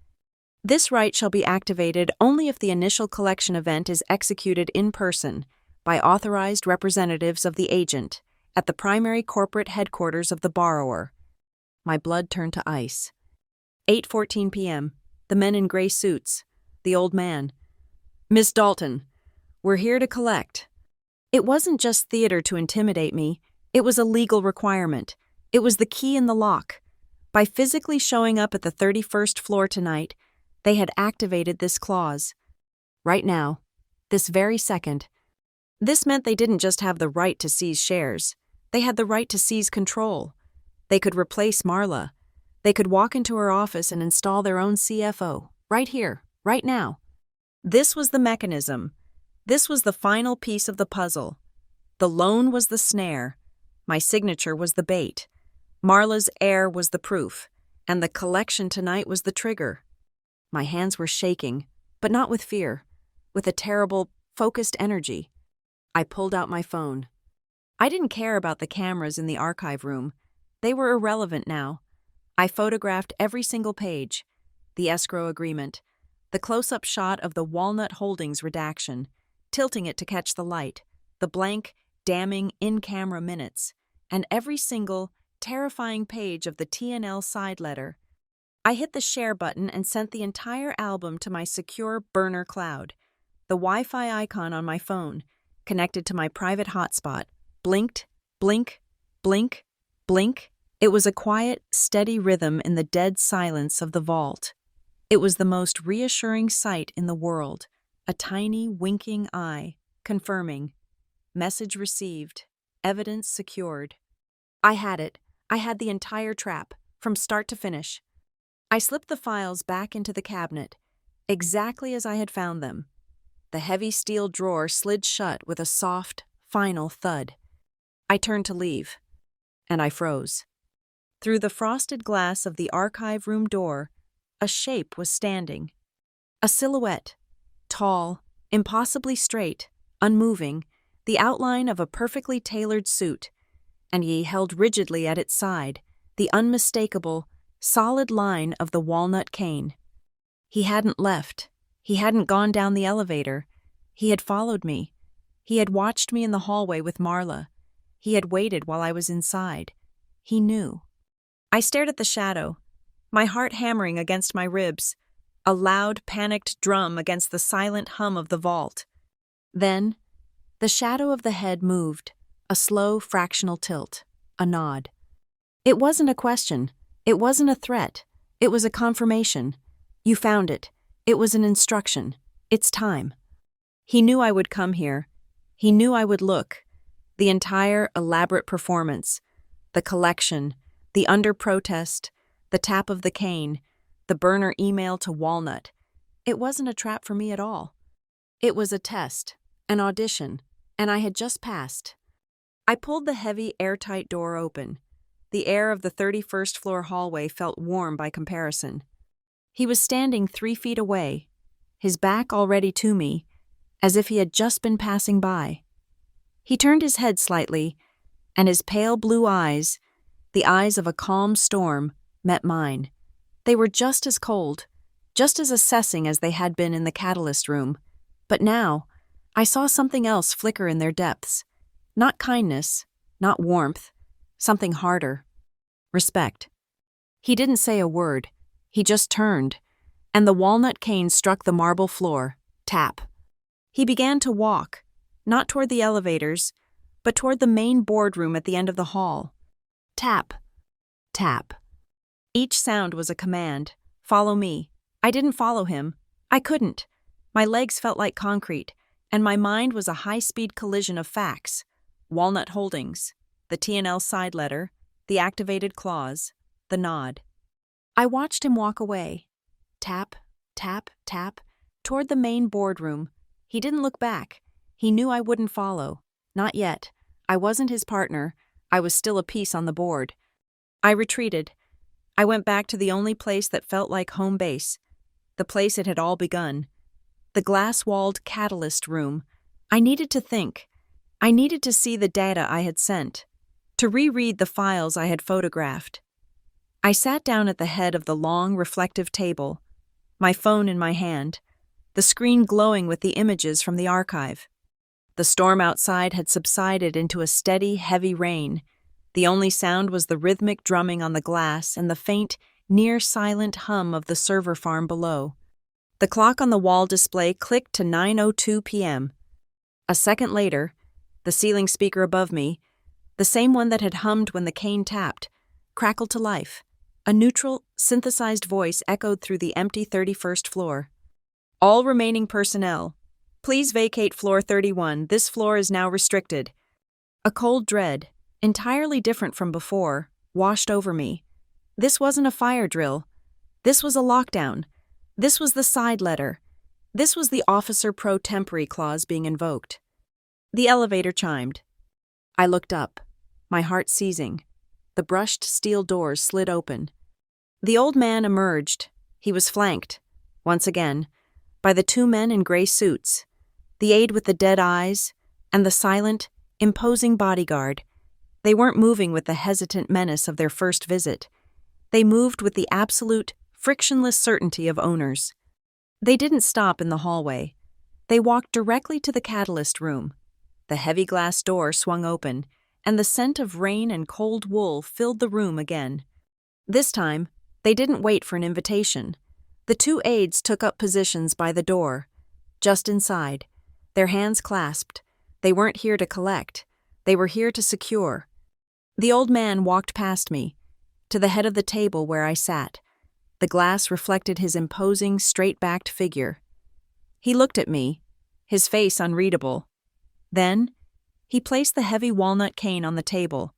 This right shall be activated only if the initial collection event is executed in person by authorized representatives of the agent at the primary corporate headquarters of the borrower. My blood turned to ice. 8:14 p.m. The men in gray suits. The old man. Miss Dalton, we're here to collect. It wasn't just theater to intimidate me. It was a legal requirement. It was the key in the lock. By physically showing up at the 31st floor tonight, they had activated this clause. Right now, this very second. This meant they didn't just have the right to seize shares. They had the right to seize control. They could replace Marla. They could walk into her office and install their own CFO, right here, right now. This was the mechanism. This was the final piece of the puzzle. The loan was the snare. My signature was the bait. Marla's heir was the proof, and the collection tonight was the trigger. My hands were shaking, but not with fear, with a terrible, focused energy. I pulled out my phone. I didn't care about the cameras in the archive room. They were irrelevant now. I photographed every single page, the escrow agreement, the close-up shot of the Walnut Holdings redaction, tilting it to catch the light, the blank, damning in-camera minutes, and every single, terrifying page of the T&L side letter. I hit the share button and sent the entire album to my secure burner cloud. The Wi-Fi icon on my phone, connected to my private hotspot, blinked, blink, blink, blink. It was a quiet, steady rhythm in the dead silence of the vault. It was the most reassuring sight in the world, a tiny, winking eye, confirming. Message received. Evidence secured. I had it. I had the entire trap, from start to finish. I slipped the files back into the cabinet, exactly as I had found them. The heavy steel drawer slid shut with a soft, final thud. I turned to leave, and I froze. Through the frosted glass of the archive room door, a shape was standing. A silhouette, tall, impossibly straight, unmoving, the outline of a perfectly tailored suit, and he held rigidly at its side the unmistakable, solid line of the walnut cane. He hadn't left. He hadn't gone down the elevator. He had followed me. He had watched me in the hallway with Marla. He had waited while I was inside. He knew. I stared at the shadow, my heart hammering against my ribs. a loud, panicked drum against the silent hum of the vault. Then, the shadow of the head moved, a slow, fractional tilt, a nod. It wasn't a question. It wasn't a threat. It was a confirmation. You found it. It was an instruction. It's time. He knew I would come here. He knew I would look. The entire elaborate performance, the collection, the under protest, the tap of the cane, the burner email to Walnut. It wasn't a trap for me at all. It was a test, an audition, and I had just passed. I pulled the heavy, airtight door open. The air of the 31st floor hallway felt warm by comparison. He was standing 3 feet away, his back already to me, as if he had just been passing by. He turned his head slightly, and his pale blue eyes, the eyes of a calm storm, met mine. They were just as cold, just as assessing as they had been in the catalyst room. But now, I saw something else flicker in their depths. Not kindness, not warmth, something harder. Respect. He didn't say a word. He just turned, and the walnut cane struck the marble floor. Tap. He began to walk, not toward the elevators, but toward the main boardroom at the end of the hall. Tap. Tap. Each sound was a command. Follow me. I didn't follow him. I couldn't. My legs felt like concrete, and my mind was a high-speed collision of facts. Walnut Holdings, the T&L side letter, the activated clause, the nod. I watched him walk away. Tap, tap, tap, toward the main boardroom. He didn't look back. He knew I wouldn't follow. Not yet. I wasn't his partner. I was still a piece on the board. I retreated. I went back to the only place that felt like home base, the place it had all begun. The glass-walled catalyst room. I needed to think. I needed to see the data I had sent, to reread the files I had photographed. I sat down at the head of the long, reflective table, my phone in my hand, the screen glowing with the images from the archive. The storm outside had subsided into a steady, heavy rain. The only sound was the rhythmic drumming on the glass and the faint, near-silent hum of the server farm below. The clock on the wall display clicked to 9:02 p.m. A second later, the ceiling speaker above me, the same one that had hummed when the cane tapped, crackled to life. A neutral, synthesized voice echoed through the empty 31st floor. All remaining personnel, please vacate floor 31. This floor is now restricted. A cold dread, entirely different from before, washed over me. This wasn't a fire drill. This was a lockdown. This was the side letter. This was the officer pro tempore clause being invoked. The elevator chimed. I looked up, my heart seizing. The brushed steel doors slid open. The old man emerged. He was flanked, once again, by the 2 men in gray suits, the aide with the dead eyes, and the silent, imposing bodyguard. They weren't moving with the hesitant menace of their first visit. They moved with the absolute, frictionless certainty of owners. They didn't stop in the hallway. They walked directly to the catalyst room. The heavy glass door swung open, and the scent of rain and cold wool filled the room again. This time, they didn't wait for an invitation. The 2 aides took up positions by the door, just inside, their hands clasped. They weren't here to collect. They were here to secure. The old man walked past me, to the head of the table where I sat. The glass reflected his imposing, straight-backed figure. He looked at me, his face unreadable. Then, he placed the heavy walnut cane on the table.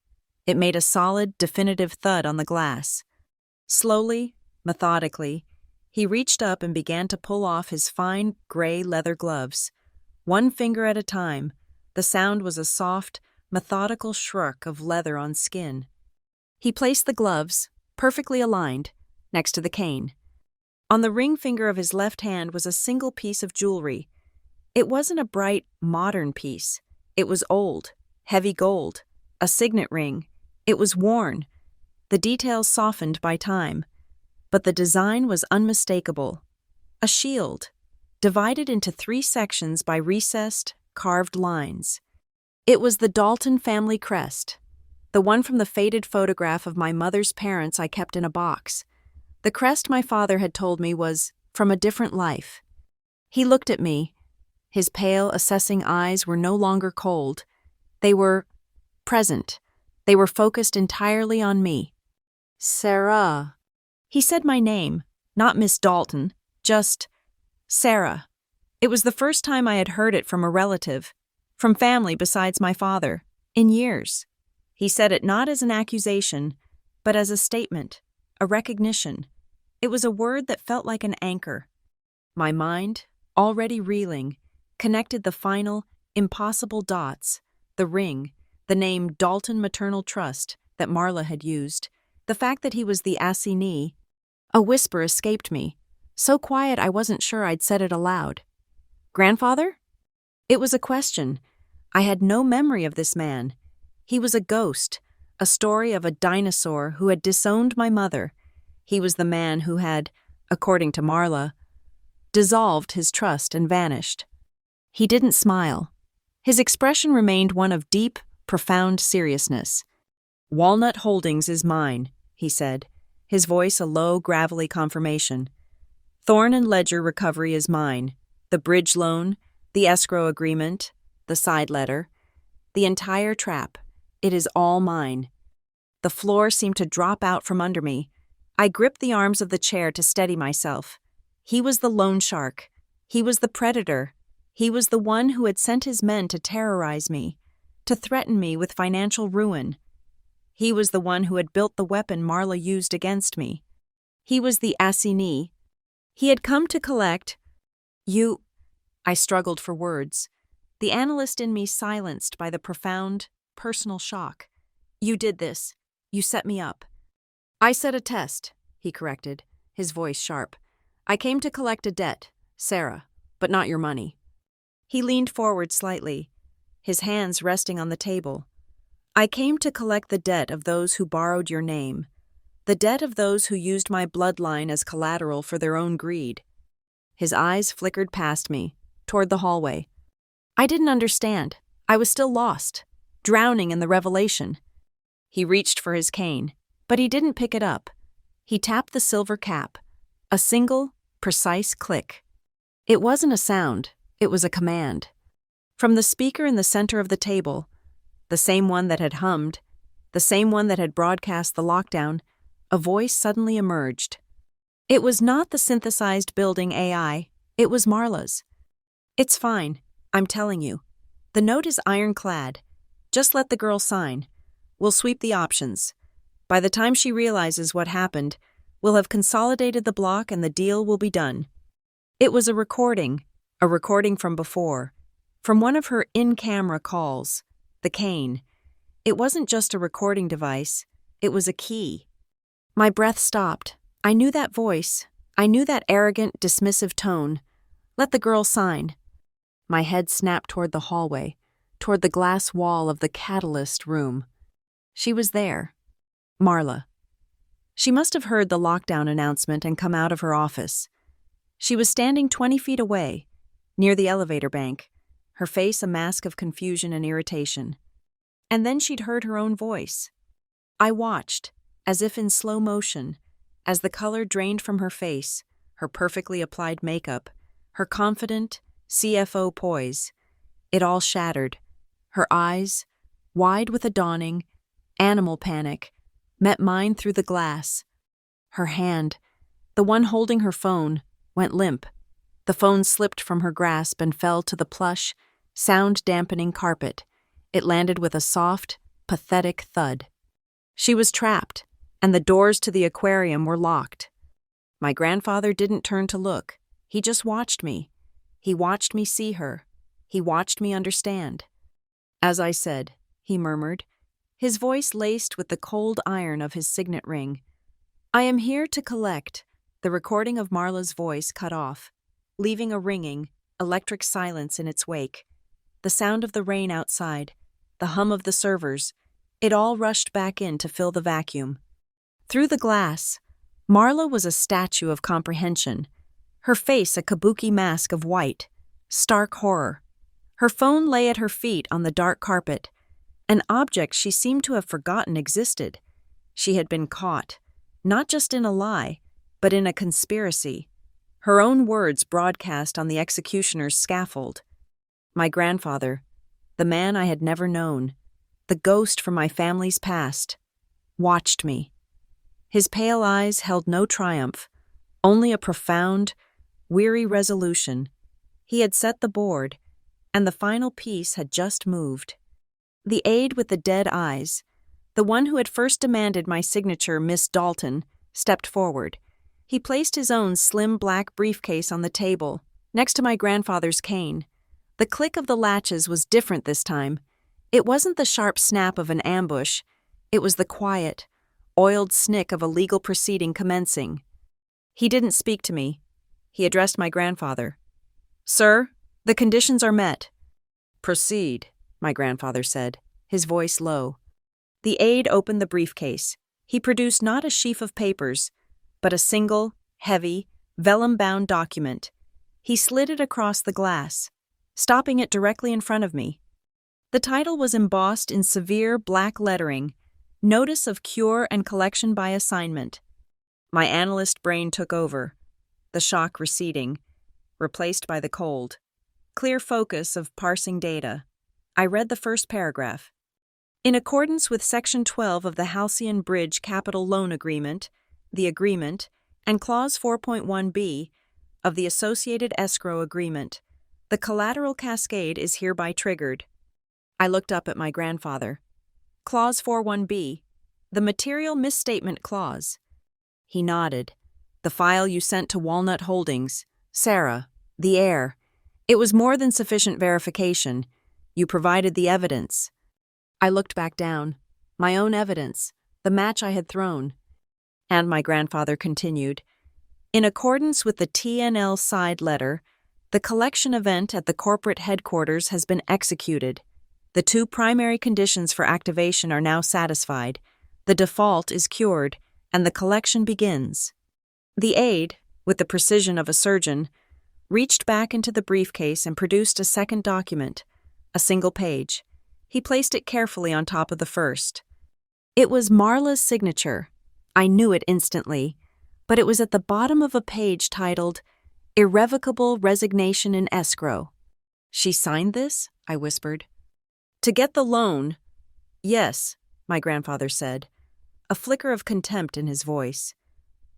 It made a solid, definitive thud on the glass. Slowly, methodically, he reached up and began to pull off his fine, gray leather gloves. 1 finger at a time, the sound was a soft, methodical shruck of leather on skin. He placed the gloves, perfectly aligned, next to the cane. On the ring finger of his left hand was a single piece of jewelry. It wasn't a bright, modern piece. It was old, heavy gold, a signet ring. It was worn, the details softened by time, but the design was unmistakable. A shield, divided into 3 sections by recessed, carved lines. It was the Dalton family crest, the one from the faded photograph of my mother's parents I kept in a box. The crest my father had told me was from a different life. He looked at me. His pale, assessing eyes were no longer cold. They were present. They were focused entirely on me. Sarah. He said my name, not Miss Dalton, just Sarah. It was the first time I had heard it from a relative, from family besides my father, in years. He said it not as an accusation, but as a statement, a recognition. It was a word that felt like an anchor. My mind, already reeling, connected the final, impossible dots, the ring, the name Dalton Maternal Trust that Marla had used, the fact that he was the assignee. A whisper escaped me, so quiet I wasn't sure I'd said it aloud. Grandfather? It was a question. I had no memory of this man. He was a ghost, a story of a dinosaur who had disowned my mother. He was the man who had, according to Marla, dissolved his trust and vanished. He didn't smile. His expression remained one of deep, profound seriousness. Walnut Holdings is mine, he said, his voice a low, gravelly confirmation. Thorn and Ledger Recovery is mine. The bridge loan, the escrow agreement, the side letter, the entire trap. It is all mine. The floor seemed to drop out from under me. I gripped the arms of the chair to steady myself. He was the loan shark. He was the predator. He was the one who had sent his men to terrorize me, to threaten me with financial ruin. He was the one who had built the weapon Marla used against me. He was the assignee. He had come to collect. You. I struggled for words. The analyst in me silenced by the profound, personal shock. You did this. You set me up. I set a test, he corrected, his voice sharp. I came to collect a debt, Sarah, but not your money. He leaned forward slightly, his hands resting on the table. I came to collect the debt of those who borrowed your name, the debt of those who used my bloodline as collateral for their own greed. His eyes flickered past me, toward the hallway. I didn't understand. I was still lost, drowning in the revelation. He reached for his cane, but he didn't pick it up. He tapped the silver cap, a single, precise click. It wasn't a sound, it was a command. From the speaker in the center of the table, the same one that had hummed, the same one that had broadcast the lockdown, a voice suddenly emerged. It was not the synthesized building AI, it was Marla's. It's fine, I'm telling you. The note is ironclad. Just let the girl sign. We'll sweep the options. By the time she realizes what happened, we'll have consolidated the block and the deal will be done. It was a recording from before, from one of her in-camera calls, the cane. It wasn't just a recording device, it was a key. My breath stopped. I knew that voice. I knew that arrogant, dismissive tone. Let the girl sign. My head snapped toward the hallway, toward the glass wall of the catalyst room. She was there. Marla. She must have heard the lockdown announcement and come out of her office. She was standing 20 feet away, near the elevator bank, her face a mask of confusion and irritation. And then she'd heard her own voice. I watched, as if in slow motion, as the color drained from her face, her perfectly applied makeup, her confident, CFO poise. It all shattered. Her eyes, wide with a dawning, animal panic, met mine through the glass. Her hand, the one holding her phone, went limp. The phone slipped from her grasp and fell to the plush, sound-dampening carpet. It landed with a soft, pathetic thud. She was trapped, and the doors to the aquarium were locked. My grandfather didn't turn to look. He just watched me. He watched me see her. He watched me understand. As I said, he murmured, his voice laced with the cold iron of his signet ring. I am here to collect. The recording of Marla's voice cut off, leaving a ringing, electric silence in its wake. The sound of the rain outside, the hum of the servers, it all rushed back in to fill the vacuum. Through the glass, Marla was a statue of comprehension, her face a kabuki mask of white, stark horror. Her phone lay at her feet on the dark carpet, an object she seemed to have forgotten existed. She had been caught, not just in a lie, but in a conspiracy. Her own words broadcast on the executioner's scaffold. My grandfather, the man I had never known, the ghost from my family's past, watched me. His pale eyes held no triumph, only a profound, weary resolution. He had set the board, and the final piece had just moved. The aide with the dead eyes, the one who had first demanded my signature, Miss Dalton, stepped forward. He placed his own slim black briefcase on the table, next to my grandfather's cane. The click of the latches was different this time. It wasn't the sharp snap of an ambush. It was the quiet, oiled snick of a legal proceeding commencing. He didn't speak to me. He addressed my grandfather. "Sir, the conditions are met." "Proceed," my grandfather said, his voice low. The aide opened the briefcase. He produced not a sheaf of papers, but a single, heavy, vellum-bound document. He slid it across the glass, stopping it directly in front of me. The title was embossed in severe black lettering, Notice of Cure and Collection by Assignment. My analyst brain took over, the shock receding, replaced by the cold, clear focus of parsing data. I read the first paragraph. In accordance with Section 12 of the Halcyon Bridge Capital Loan Agreement, the agreement, and Clause 4.1b of the Associated Escrow Agreement, the collateral cascade is hereby triggered. I looked up at my grandfather. Clause 4.1b, the material misstatement clause. He nodded. The file you sent to Walnut Holdings, Sarah, the heir. It was more than sufficient verification. You provided the evidence. I looked back down. My own evidence, the match I had thrown. And my grandfather continued. In accordance with the TNL side letter, the collection event at the corporate headquarters has been executed. The two primary conditions for activation are now satisfied. The default is cured, and the collection begins. The aide, with the precision of a surgeon, reached back into the briefcase and produced a second document, a single page. He placed it carefully on top of the first. It was Marla's signature. I knew it instantly, but it was at the bottom of a page titled, Irrevocable Resignation in Escrow. She signed this? I whispered. To get the loan. Yes, my grandfather said, a flicker of contempt in his voice.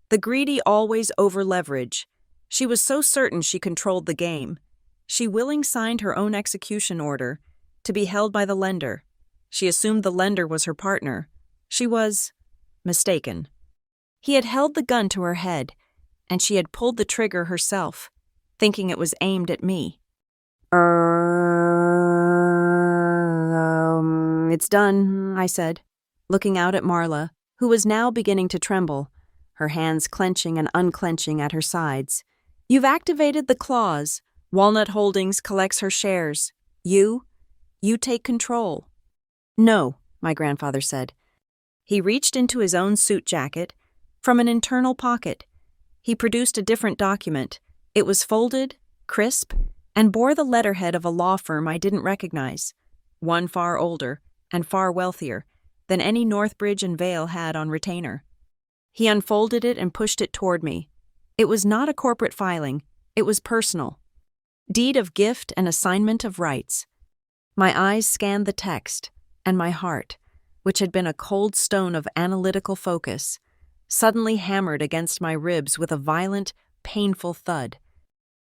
The greedy always over-leverage. She was so certain she controlled the game. She willing signed her own execution order, to be held by the lender. She assumed the lender was her partner. She was mistaken. He had held the gun to her head, and she had pulled the trigger herself, thinking it was aimed at me. It's done, I said, looking out at Marla, who was now beginning to tremble, her hands clenching and unclenching at her sides. You've activated the clause. Walnut Holdings collects her shares. You take control. No, my grandfather said. He reached into his own suit jacket. From an internal pocket, he produced a different document. It was folded, crisp, and bore the letterhead of a law firm I didn't recognize, one far older and far wealthier than any Northbridge and Vale had on retainer. He unfolded it and pushed it toward me. It was not a corporate filing. It was personal. Deed of gift and assignment of rights. My eyes scanned the text, and my heart, which had been a cold stone of analytical focus, suddenly hammered against my ribs with a violent, painful thud.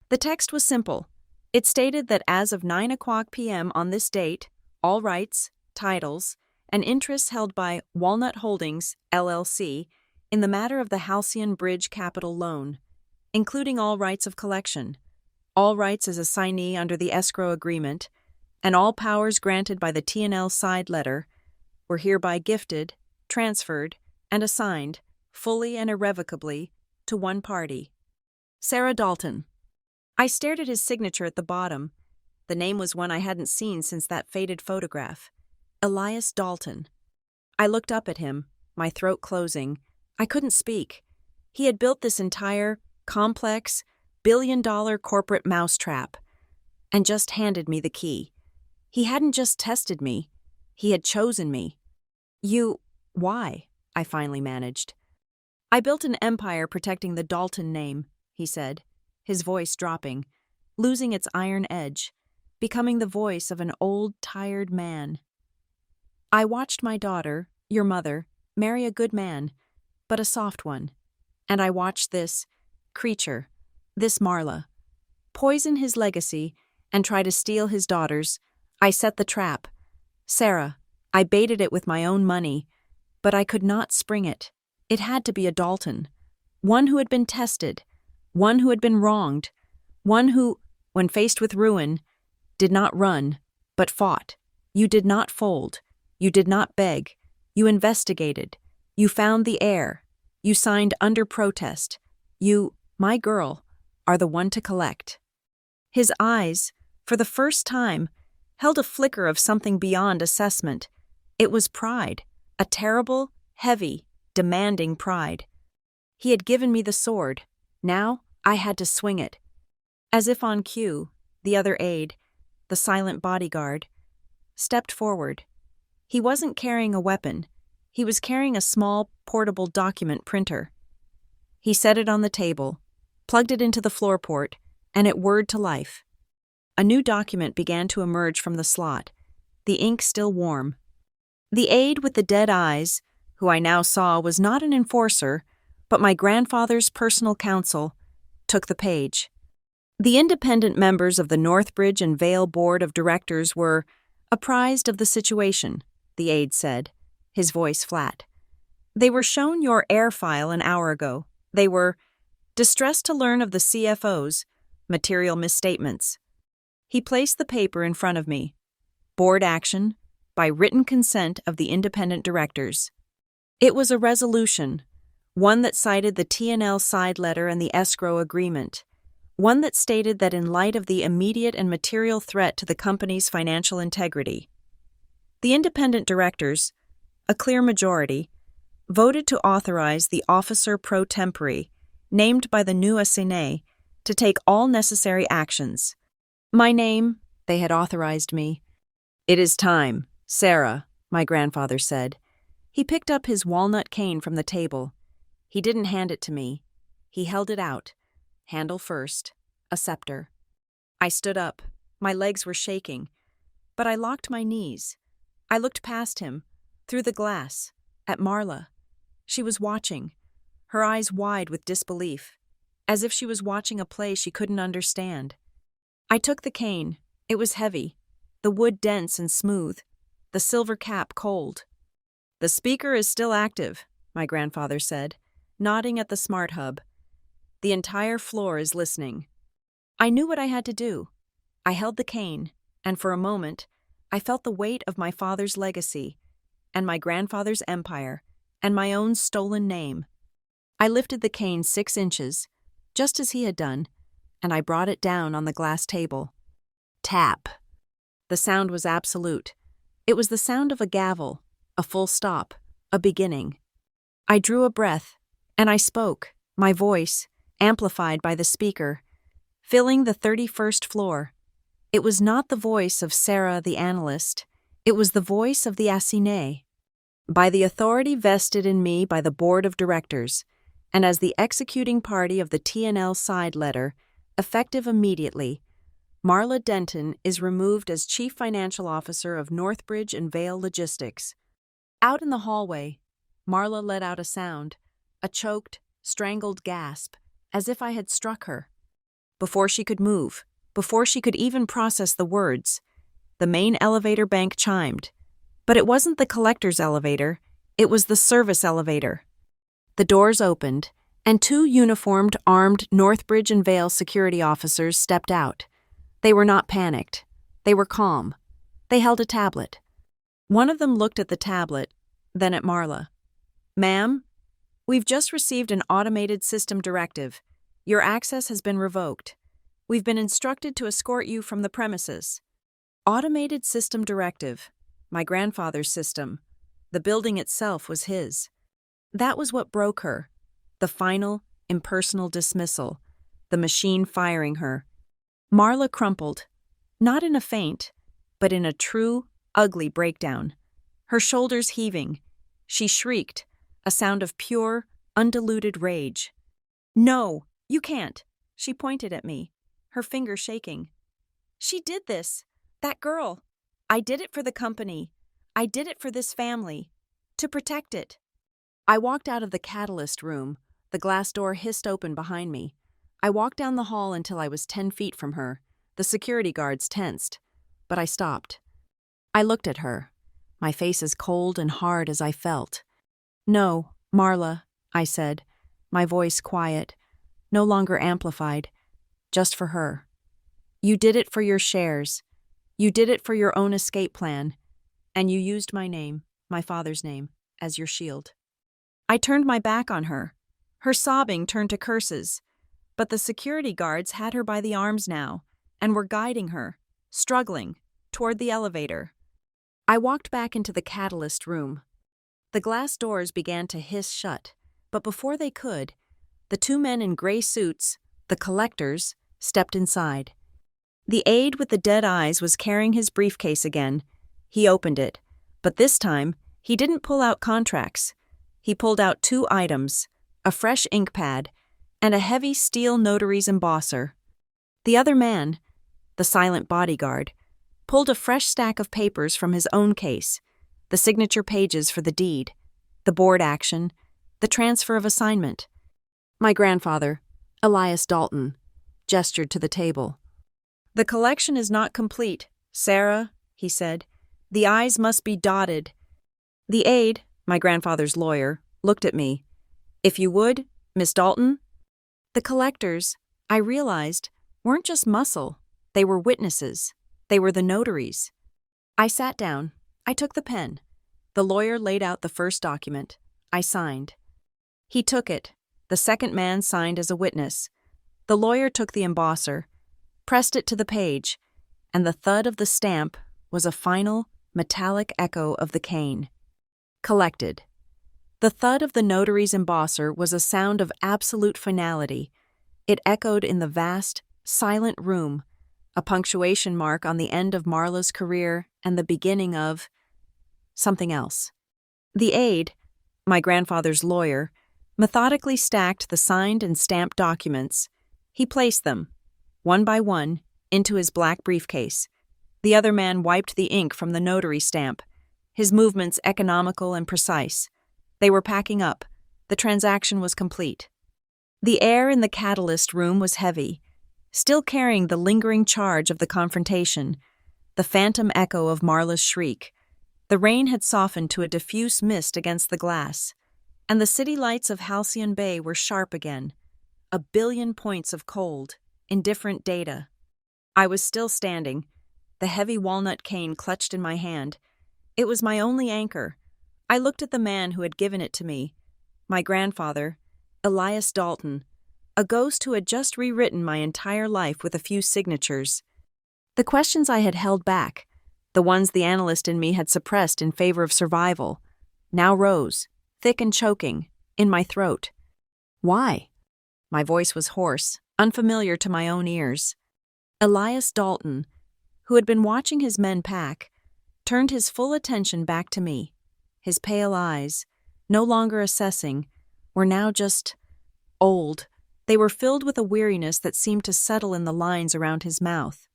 The text was simple. It stated that as of 9:00 p.m. on this date, all rights, titles, and interests held by Walnut Holdings, LLC, in the matter of the Halcyon Bridge Capital Loan, including all rights of collection, all rights as assignee under the escrow agreement, and all powers granted by the TNL side letter, were hereby gifted, transferred, and assigned, fully and irrevocably, to one party. Sarah Dalton. I stared at his signature at the bottom. The name was one I hadn't seen since that faded photograph. Elias Dalton. I looked up at him, my throat closing. I couldn't speak. He had built this entire, complex, billion-dollar corporate mousetrap, and just handed me the key. He hadn't just tested me. He had chosen me. Why? I finally managed. I built an empire protecting the Dalton name, he said. his voice dropping, losing its iron edge, becoming the voice of an old, tired man. I watched my daughter, your mother, marry a good man, but a soft one. And I watched this creature, this Marla, poison his legacy and try to steal his daughters. I set the trap. Sarah, I baited it with my own money, but I could not spring it. It had to be a Dalton, one who had been tested, one who had been wronged, one who, when faced with ruin, did not run, but fought. You did not fold. You did not beg. You investigated. You found the heir. You signed under protest. You, my girl, are the one to collect. His eyes, for the first time, held a flicker of something beyond assessment. It was pride, a terrible, heavy, demanding pride. He had given me the sword. Now I had to swing it. As if on cue, the other aide, the silent bodyguard, stepped forward. He wasn't carrying a weapon. He was carrying a small, portable document printer. He set it on the table, plugged it into the floor port, and it whirred to life. A new document began to emerge from the slot, the ink still warm. The aide with the dead eyes, who I now saw was not an enforcer, but my grandfather's personal counsel, took the page. The independent members of the Northbridge and Vale Board of Directors were apprised of the situation, the aide said, his voice flat. They were shown your air file an hour ago. They were distressed to learn of the CFO's material misstatements. He placed the paper in front of me. Board action, by written consent of the independent directors. It was a resolution, one that cited the T&L side letter and the escrow agreement, one that stated that in light of the immediate and material threat to the company's financial integrity, the independent directors, a clear majority, voted to authorize the officer pro tempore, named by the new assignee, to take all necessary actions. My name, they had authorized me. It is time, Sarah, my grandfather said. He picked up his walnut cane from the table. He didn't hand it to me. He held it out, handle first, a scepter. I stood up. My legs were shaking, but I locked my knees. I looked past him, through the glass, at Marla. She was watching, her eyes wide with disbelief, as if she was watching a play she couldn't understand. I took the cane. It was heavy, the wood dense and smooth, the silver cap cold. The speaker is still active, my grandfather said, nodding at the smart hub. The entire floor is listening. I knew what I had to do. I held the cane, and for a moment, I felt the weight of my father's legacy, and my grandfather's empire, and my own stolen name. I lifted the cane 6 inches, just as he had done, and I brought it down on the glass table. Tap. The sound was absolute. It was the sound of a gavel, a full stop, a beginning. I drew a breath, and I spoke, my voice, amplified by the speaker, filling the 31st floor. It was not the voice of Sarah the analyst. It was the voice of the assignee. By the authority vested in me by the board of directors, and as the executing party of the T&L side letter, effective immediately, Marla Denton is removed as Chief Financial Officer of Northbridge and Vale Logistics. Out in the hallway, Marla let out a sound, a choked, strangled gasp, as if I had struck her. Before she could move, before she could even process the words, the main elevator bank chimed. But it wasn't the collector's elevator, it was the service elevator. The doors opened, and 2 uniformed, armed Northbridge and Vale security officers stepped out. They were not panicked. They were calm. They held a tablet. One of them looked at the tablet, then at Marla. "Ma'am, we've just received an automated system directive. Your access has been revoked. We've been instructed to escort you from the premises." Automated system directive. My grandfather's system. The building itself was his. That was what broke her. The final, impersonal dismissal. The machine firing her. Marla crumpled. Not in a faint, but in a true, ugly breakdown. Her shoulders heaving. She shrieked, a sound of pure, undiluted rage. "No, you can't. She pointed at me, her finger shaking. She did this. That girl. I did it for the company. I did it for this family. To protect it. I walked out of the catalyst room. The glass door hissed open behind me. I walked down the hall until I was 10 feet from her. The security guards tensed. But I stopped. I looked at her, my face as cold and hard as I felt. "No, Marla," I said, my voice quiet, no longer amplified, just for her. "You did it for your shares. You did it for your own escape plan. And you used my name, my father's name, as your shield." I turned my back on her. Her sobbing turned to curses. But the security guards had her by the arms now, and were guiding her, struggling, toward the elevator. I walked back into the catalyst room. The glass doors began to hiss shut, but before they could, the two men in gray suits, the collectors, stepped inside. The aide with the dead eyes was carrying his briefcase again. He opened it, but this time, he didn't pull out contracts. He pulled out 2 items, a fresh ink pad, and a heavy steel notary's embosser. The other man, the silent bodyguard, pulled a fresh stack of papers from his own case, the signature pages for the deed, the board action, the transfer of assignment. My grandfather, Elias Dalton, gestured to the table. "The collection is not complete, Sarah," he said. "The I's must be dotted." The aide, my grandfather's lawyer, looked at me. "If you would, Miss Dalton?" The collectors, I realized, weren't just muscle. They were witnesses. They were the notaries. I sat down. I took the pen. The lawyer laid out the first document. I signed. He took it. The second man signed as a witness. The lawyer took the embosser, pressed it to the page, and the thud of the stamp was a final, metallic echo of the cane. Collected. The thud of the notary's embosser was a sound of absolute finality. It echoed in the vast, silent room, a punctuation mark on the end of Marla's career and the beginning of something else. The aide, my grandfather's lawyer, methodically stacked the signed and stamped documents. He placed them, one by one, into his black briefcase. The other man wiped the ink from the notary stamp, his movements economical and precise. They were packing up. The transaction was complete. The air in the catalyst room was heavy, still carrying the lingering charge of the confrontation, the phantom echo of Marla's shriek. The rain had softened to a diffuse mist against the glass, and the city lights of Halcyon Bay were sharp again, a billion points of cold, indifferent data. I was still standing, the heavy walnut cane clutched in my hand. It was my only anchor. I looked at the man who had given it to me, my grandfather, Elias Dalton, a ghost who had just rewritten my entire life with a few signatures. The questions I had held back, the ones the analyst in me had suppressed in favor of survival, now rose, thick and choking, in my throat. Why? My voice was hoarse, unfamiliar to my own ears. Elias Dalton, who had been watching his men pack, turned his full attention back to me. His pale eyes, no longer assessing, were now just old. They were filled with a weariness that seemed to settle in the lines around his mouth.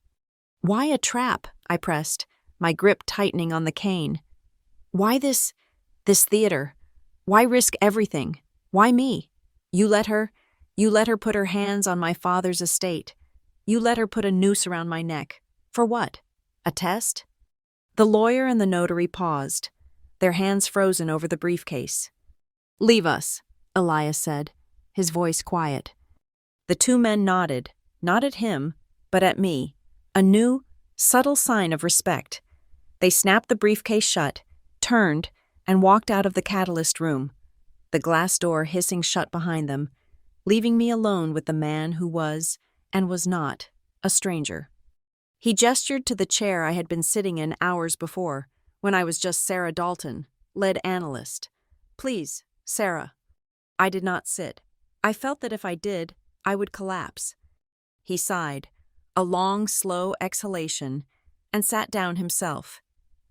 "Why a trap?" I pressed, my grip tightening on the cane. "Why this theater? Why risk everything? Why me? You let her put her hands on my father's estate. You let her put a noose around my neck. For what? A test?" The lawyer and the notary paused, their hands frozen over the briefcase. "Leave us," Elias said, his voice quiet. The 2 men nodded, not at him, but at me, a new, subtle sign of respect. They snapped the briefcase shut, turned, and walked out of the catalyst room, the glass door hissing shut behind them, leaving me alone with the man who was, and was not, a stranger. He gestured to the chair I had been sitting in hours before, when I was just Sarah Dalton, lead analyst. "Please, Sarah." I did not sit. I felt that if I did, I would collapse. He sighed, a long, slow exhalation, and sat down himself.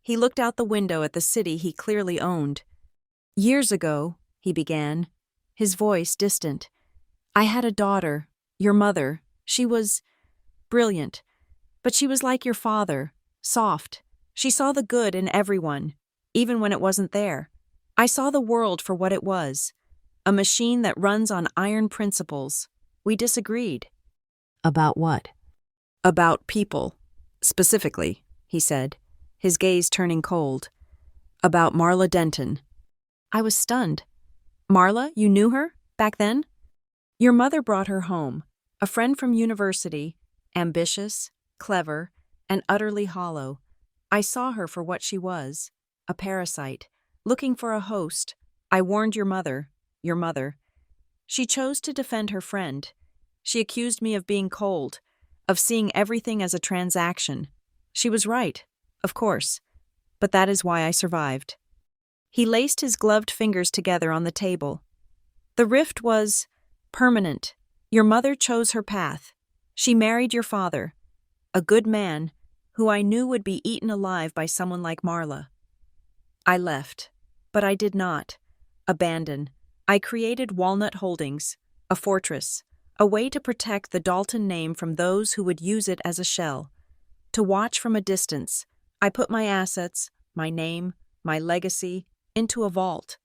He looked out the window at the city he clearly owned. "Years ago," he began, his voice distant, "I had a daughter, Your mother, she was brilliant, but she was like your father, soft. She saw the good in everyone, even when it wasn't there. I saw the world for what it was, a machine that runs on iron principles. We disagreed. About what? About people, specifically, he said, his gaze turning cold. About Marla Denton. I was stunned. Marla, you knew her, back then? Your mother brought her home, a friend from university, ambitious, clever, and utterly hollow. I saw her for what she was, a parasite, looking for a host. I warned your mother. She chose to defend her friend. She accused me of being cold, of seeing everything as a transaction. She was right, of course, but that is why I survived. He laced his gloved fingers together on the table. The rift was permanent. Your mother chose her path. She married your father, a good man who I knew would be eaten alive by someone like Marla. I left, but I did not abandon. I created Walnut Holdings, a fortress, a way to protect the Dalton name from those who would use it as a shell. To watch from a distance, I put my assets, my name, my legacy, into a vault.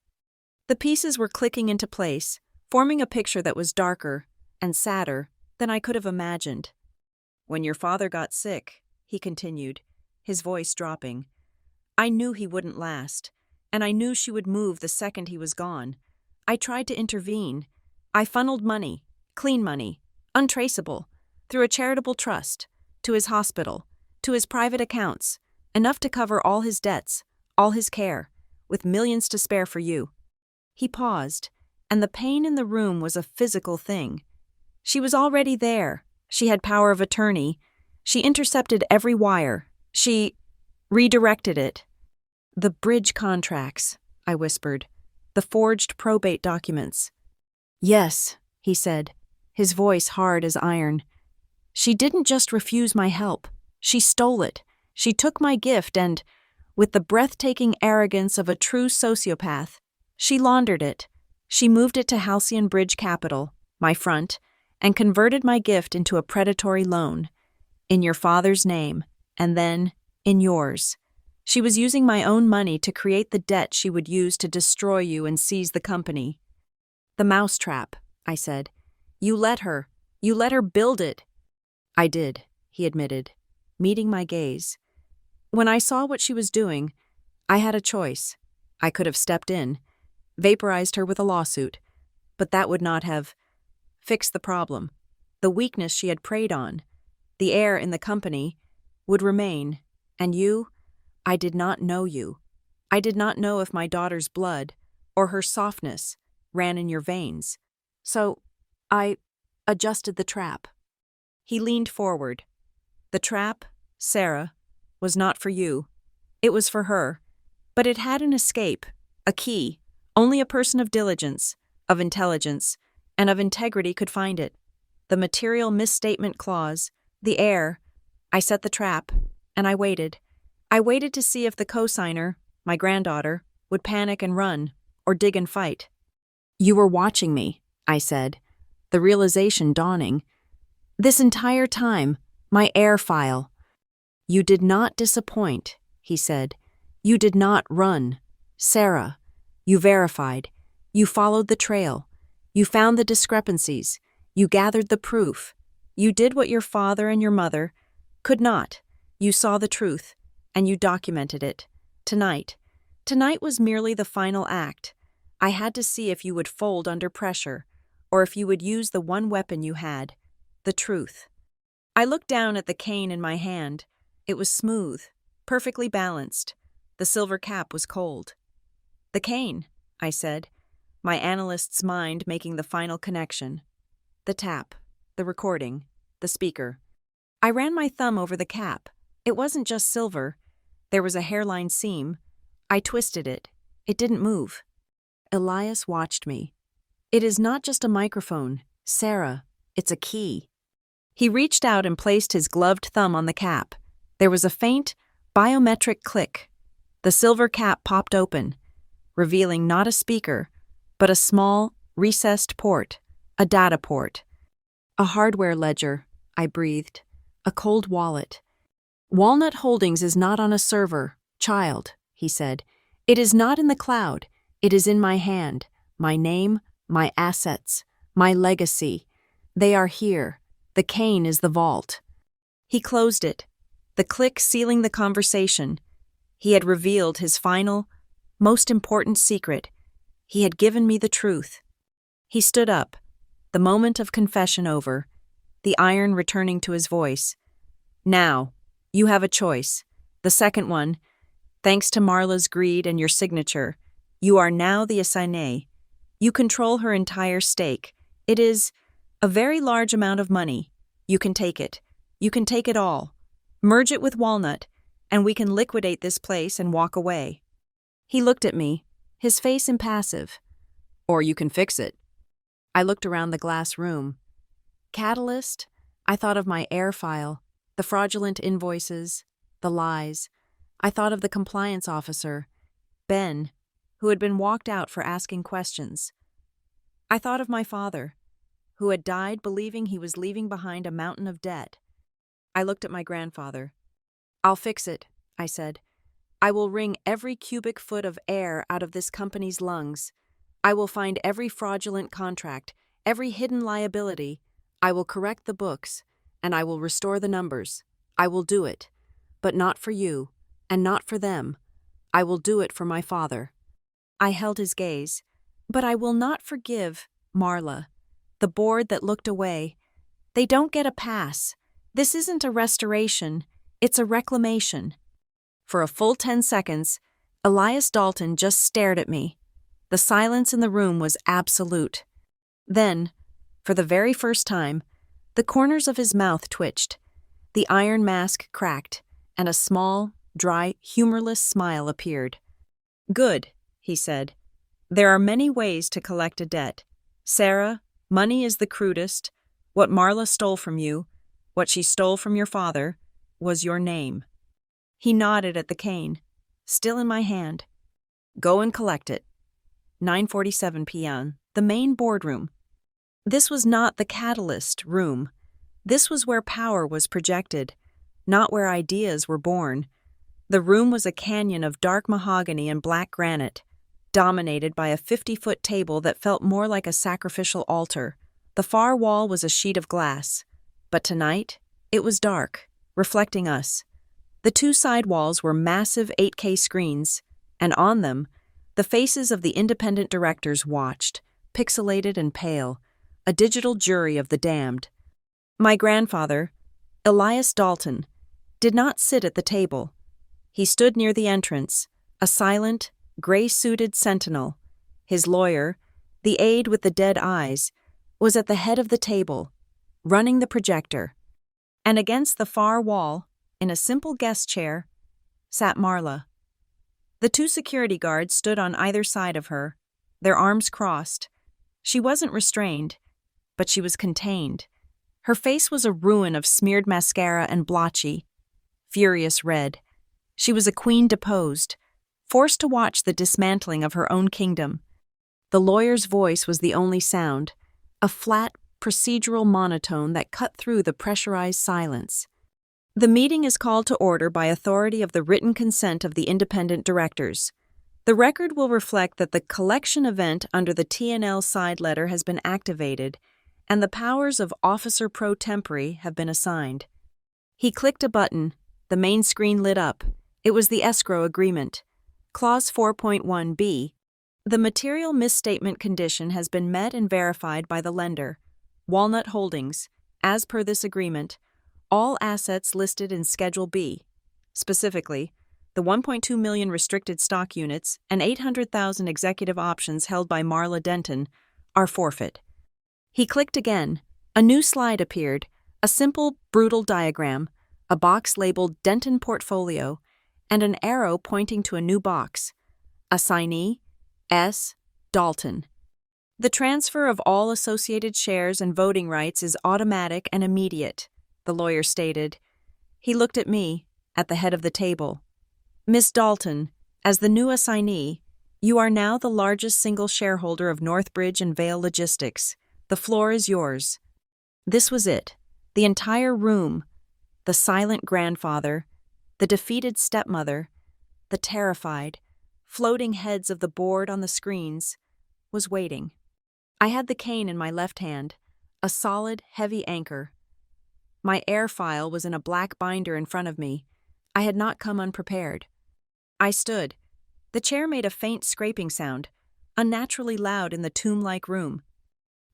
The pieces were clicking into place, forming a picture that was darker and sadder than I could have imagined. When your father got sick, he continued, his voice dropping, I knew he wouldn't last, and I knew she would move the second he was gone. I tried to intervene. I funneled money, clean money, untraceable, through a charitable trust, to his hospital, to his private accounts, enough to cover all his debts, all his care, with millions to spare for you. He paused, and the pain in the room was a physical thing. She was already there. She had power of attorney. She intercepted every wire. She redirected it. The bridge contracts, I whispered. The forged probate documents. Yes, he said, his voice hard as iron. She didn't just refuse my help. She stole it. She took my gift and, with the breathtaking arrogance of a true sociopath, she laundered it. She moved it to Halcyon Bridge Capital, my front, and converted my gift into a predatory loan. In your father's name, and then in yours. She was using my own money to create the debt she would use to destroy you and seize the company. The mousetrap, I said. You let her build it. I did, he admitted, meeting my gaze. When I saw what she was doing, I had a choice. I could have stepped in, vaporized her with a lawsuit, but that would not have fixed the problem. The weakness she had preyed on, the heir in the company, would remain, and you, I did not know you. I did not know if my daughter's blood, or her softness, ran in your veins. So, I adjusted the trap. He leaned forward. The trap, Sarah, was not for you. It was for her. But it had an escape, a key. Only a person of diligence, of intelligence, and of integrity could find it. The material misstatement clause, the heir. I set the trap, and I waited. I waited to see if the cosigner, my granddaughter, would panic and run, or dig and fight. You were watching me, I said, the realization dawning. This entire time, my heir file. You did not disappoint, he said. You did not run. Sarah, you verified. You followed the trail. You found the discrepancies. You gathered the proof. You did what your father and your mother could not. You saw the truth, and you documented it. Tonight was merely the final act. I had to see if you would fold under pressure, or if you would use the one weapon you had, the truth. I looked down at the cane in my hand. It was smooth, perfectly balanced. The silver cap was cold. The cane, I said, my analyst's mind making the final connection. The tap, the recording, the speaker. I ran my thumb over the cap. It wasn't just silver. There was a hairline seam. I twisted it. It didn't move. Elias watched me. It is not just a microphone, Sarah. It's a key. He reached out and placed his gloved thumb on the cap. There was a faint, biometric click. The silver cap popped open, revealing not a speaker, but a small, recessed port, a data port. A hardware ledger, I breathed. A cold wallet. Walnut Holdings is not on a server, child, he said. It is not in the cloud. It is in my hand. My name, my assets, my legacy. They are here. The cane is the vault. He closed it, the click sealing the conversation. He had revealed his final, most important secret. He had given me the truth. He stood up, the moment of confession over, the iron returning to his voice. Now, you have a choice. The second one, thanks to Marla's greed and your signature, you are now the assignee. You control her entire stake. It is a very large amount of money. You can take it. You can take it all. Merge it with Walnut, and we can liquidate this place and walk away. He looked at me, his face impassive. Or you can fix it. I looked around the glass room. Catalyst? I thought of my air file, the fraudulent invoices, the lies. I thought of the compliance officer, Ben, who had been walked out for asking questions. I thought of my father, who had died believing he was leaving behind a mountain of debt. I looked at my grandfather. I'll fix it, I said. I will wring every cubic foot of air out of this company's lungs. I will find every fraudulent contract, every hidden liability. I will correct the books, and I will restore the numbers. I will do it, but not for you, and not for them. I will do it for my father. I held his gaze. But I will not forgive Marla, the board that looked away. They don't get a pass. This isn't a restoration, it's a reclamation. For a full 10 seconds, Elias Dalton just stared at me. The silence in the room was absolute. Then, for the very first time, the corners of his mouth twitched. The iron mask cracked, and a small, dry, humorless smile appeared. Good, he said. There are many ways to collect a debt. Sarah, money is the crudest. What Marla stole from you, what she stole from your father, was your name. He nodded at the cane, still in my hand. Go and collect it. 9:47 p.m., the main boardroom. This was not the catalyst room. This was where power was projected, not where ideas were born. The room was a canyon of dark mahogany and black granite, dominated by a 50-foot table that felt more like a sacrificial altar. The far wall was a sheet of glass, but tonight it was dark, reflecting us. The two side walls were massive 8K screens, and on them, the faces of the independent directors watched, pixelated and pale, a digital jury of the damned. My grandfather, Elias Dalton, did not sit at the table. He stood near the entrance, a silent, gray-suited sentinel. His lawyer, the aide with the dead eyes, was at the head of the table, running the projector. And against the far wall, in a simple guest chair, sat Marla. The two security guards stood on either side of her, their arms crossed. She wasn't restrained, but she was contained. Her face was a ruin of smeared mascara and blotchy, furious red. She was a queen deposed, forced to watch the dismantling of her own kingdom. The lawyer's voice was the only sound, a flat, procedural monotone that cut through the pressurized silence. The meeting is called to order by authority of the written consent of the independent directors. The record will reflect that the collection event under the T&L side letter has been activated, and the powers of Officer Pro Tempore have been assigned. He clicked a button. The main screen lit up. It was the escrow agreement. Clause 4.1b. The material misstatement condition has been met and verified by the lender, Walnut Holdings, as per this agreement, all assets listed in Schedule B, specifically, the 1.2 million restricted stock units and 800,000 executive options held by Marla Denton, are forfeit. He clicked again. A new slide appeared, a simple, brutal diagram, a box labeled Denton Portfolio, and an arrow pointing to a new box. Assignee, S. Dalton. The transfer of all associated shares and voting rights is automatic and immediate, the lawyer stated. He looked at me, at the head of the table. Miss Dalton, as the new assignee, you are now the largest single shareholder of Northbridge and Vale Logistics. The floor is yours. This was it. The entire room, the silent grandfather, the defeated stepmother, the terrified, floating heads of the board on the screens, was waiting. I had the cane in my left hand, a solid, heavy anchor. My air file was in a black binder in front of me. I had not come unprepared. I stood. The chair made a faint scraping sound, unnaturally loud in the tomb-like room.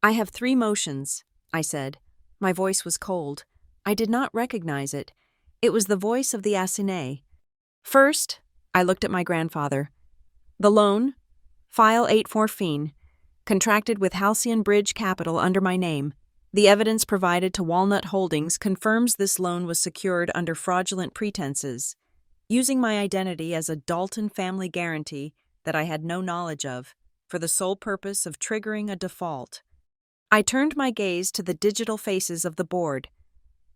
"I have 3 motions," I said. My voice was cold. I did not recognize it. It was the voice of the assignee. First, I looked at my grandfather. The loan, File 814, contracted with Halcyon Bridge Capital under my name. The evidence provided to Walnut Holdings confirms this loan was secured under fraudulent pretenses, using my identity as a Dalton family guarantee that I had no knowledge of, for the sole purpose of triggering a default. I turned my gaze to the digital faces of the board.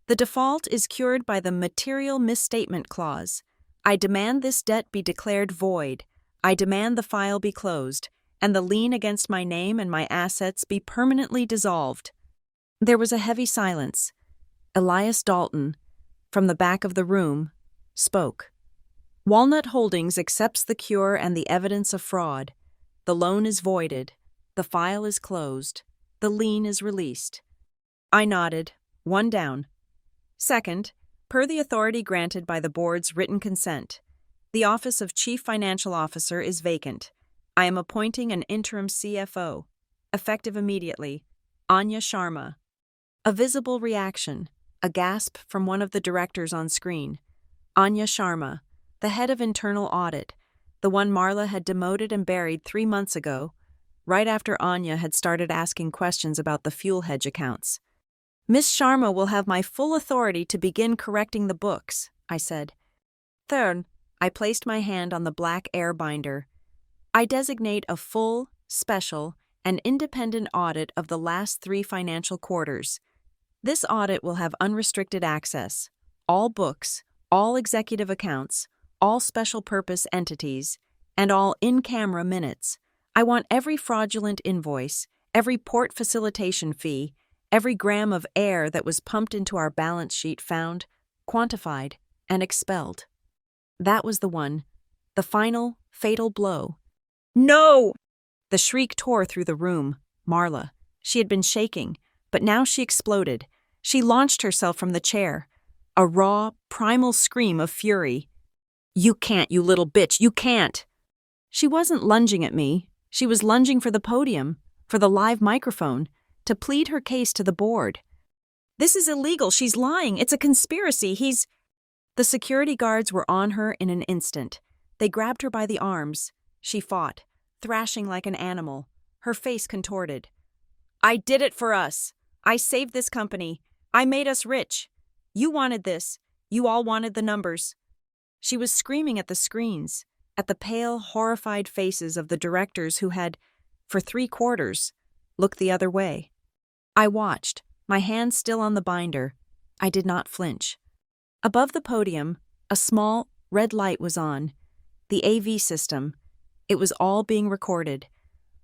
The default is cured by the material misstatement clause. I demand this debt be declared void. I demand the file be closed, and the lien against my name and my assets be permanently dissolved. There was a heavy silence. Elias Dalton, from the back of the room, spoke. Walnut Holdings accepts the cure and the evidence of fraud. The loan is voided. The file is closed. The lien is released. I nodded, 1 down. Second, per the authority granted by the board's written consent, the office of Chief Financial Officer is vacant. I am appointing an interim CFO, effective immediately, Anya Sharma. A visible reaction, a gasp from one of the directors on screen. Anya Sharma, the head of internal audit, the one Marla had demoted and buried 3 months ago, right after Anya had started asking questions about the fuel hedge accounts. "Miss Sharma will have my full authority to begin correcting the books," I said. Third, I placed my hand on the black air binder. I designate a full, special, and independent audit of the last 3 financial quarters. This audit will have unrestricted access, all books, all executive accounts, all special purpose entities, and all in-camera minutes. I want every fraudulent invoice, every port facilitation fee, every gram of air that was pumped into our balance sheet found, quantified, and expelled. That was the one, the final, fatal blow. "No!" The shriek tore through the room. Marla. She had been shaking, but now she exploded. She launched herself from the chair. A raw, primal scream of fury. "You can't, you little bitch, you can't!" She wasn't lunging at me. She was lunging for the podium, for the live microphone, to plead her case to the board. "This is illegal. She's lying. It's a conspiracy. He's—" The security guards were on her in an instant. They grabbed her by the arms. She fought, thrashing like an animal, her face contorted. "I did it for us. I saved this company. I made us rich. You wanted this. You all wanted the numbers." She was screaming at the screens, at the pale, horrified faces of the directors who had, for 3 quarters, looked the other way. I watched, my hand still on the binder. I did not flinch. Above the podium, a small, red light was on. The AV system. It was all being recorded.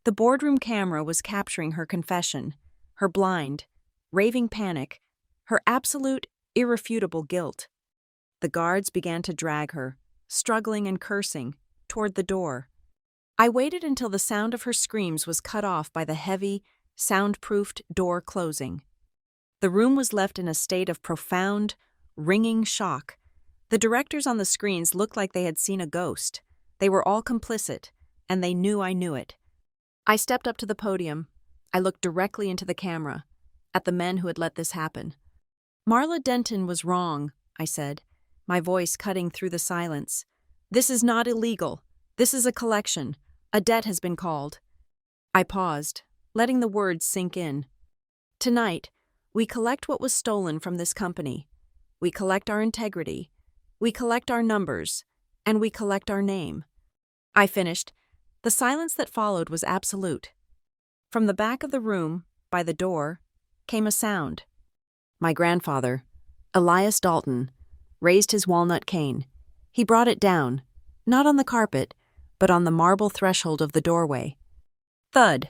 The boardroom camera was capturing her confession, her blind, raving panic, her absolute, irrefutable guilt. The guards began to drag her, struggling and cursing, toward the door. I waited until the sound of her screams was cut off by the heavy, soundproofed door closing. The room was left in a state of profound, ringing shock. The directors on the screens looked like they had seen a ghost. They were all complicit, and they knew I knew it. I stepped up to the podium. I looked directly into the camera, at the men who had let this happen. "Marla Denton was wrong," I said, my voice cutting through the silence. "This is not illegal. This is a collection. A debt has been called." I paused, letting the words sink in. "Tonight, we collect what was stolen from this company. We collect our integrity. We collect our numbers. And we collect our name." I finished. The silence that followed was absolute. From the back of the room, by the door, came a sound. My grandfather, Elias Dalton, raised his walnut cane. He brought it down, not on the carpet, but on the marble threshold of the doorway. Thud.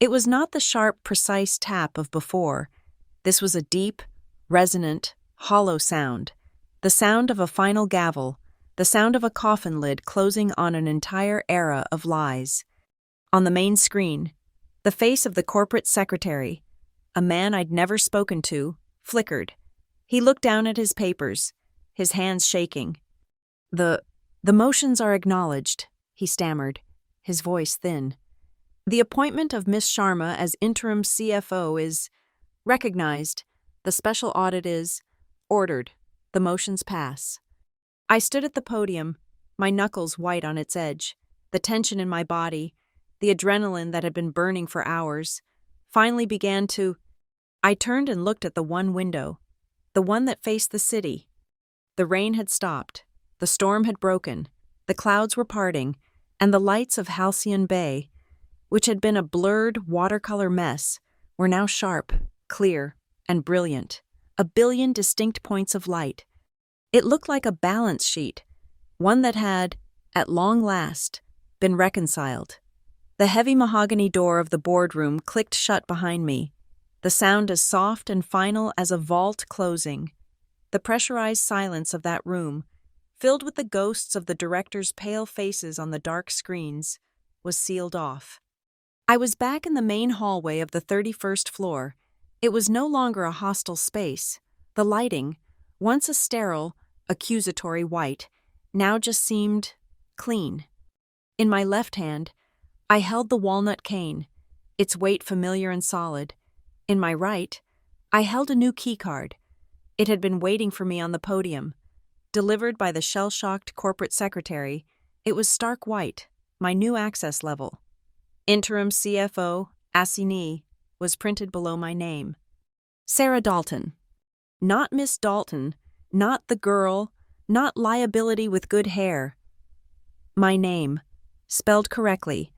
It was not the sharp, precise tap of before. This was a deep, resonant, hollow sound. The sound of a final gavel, the sound of a coffin lid closing on an entire era of lies. On the main screen, the face of the corporate secretary, a man I'd never spoken to, flickered. He looked down at his papers, his hands shaking. The motions are acknowledged, he stammered, his voice thin. The appointment of Miss Sharma as interim CFO is recognized. The special audit is ordered. The motions pass. I stood at the podium, my knuckles white on its edge, the tension in my body, the adrenaline that had been burning for hours, finally began to... I turned and looked at the one window, the one that faced the city. The rain had stopped, the storm had broken, the clouds were parting, and the lights of Halcyon Bay, which had been a blurred watercolor mess, were now sharp, clear, and brilliant, a billion distinct points of light. It looked like a balance sheet, one that had, at long last, been reconciled. The heavy mahogany door of the boardroom clicked shut behind me, the sound as soft and final as a vault closing. The pressurized silence of that room, filled with the ghosts of the directors' pale faces on the dark screens, was sealed off. I was back in the main hallway of the 31st floor. It was no longer a hostile space. The lighting, once a sterile, accusatory white, now just seemed clean. In my left hand, I held the walnut cane, its weight familiar and solid. In my right, I held a new keycard. It had been waiting for me on the podium. Delivered by the shell-shocked corporate secretary, it was stark white, my new access level. Interim CFO, Assignee, was printed below my name. Sarah Dalton. Not Miss Dalton, not the girl, not liability with good hair. My name, spelled correctly,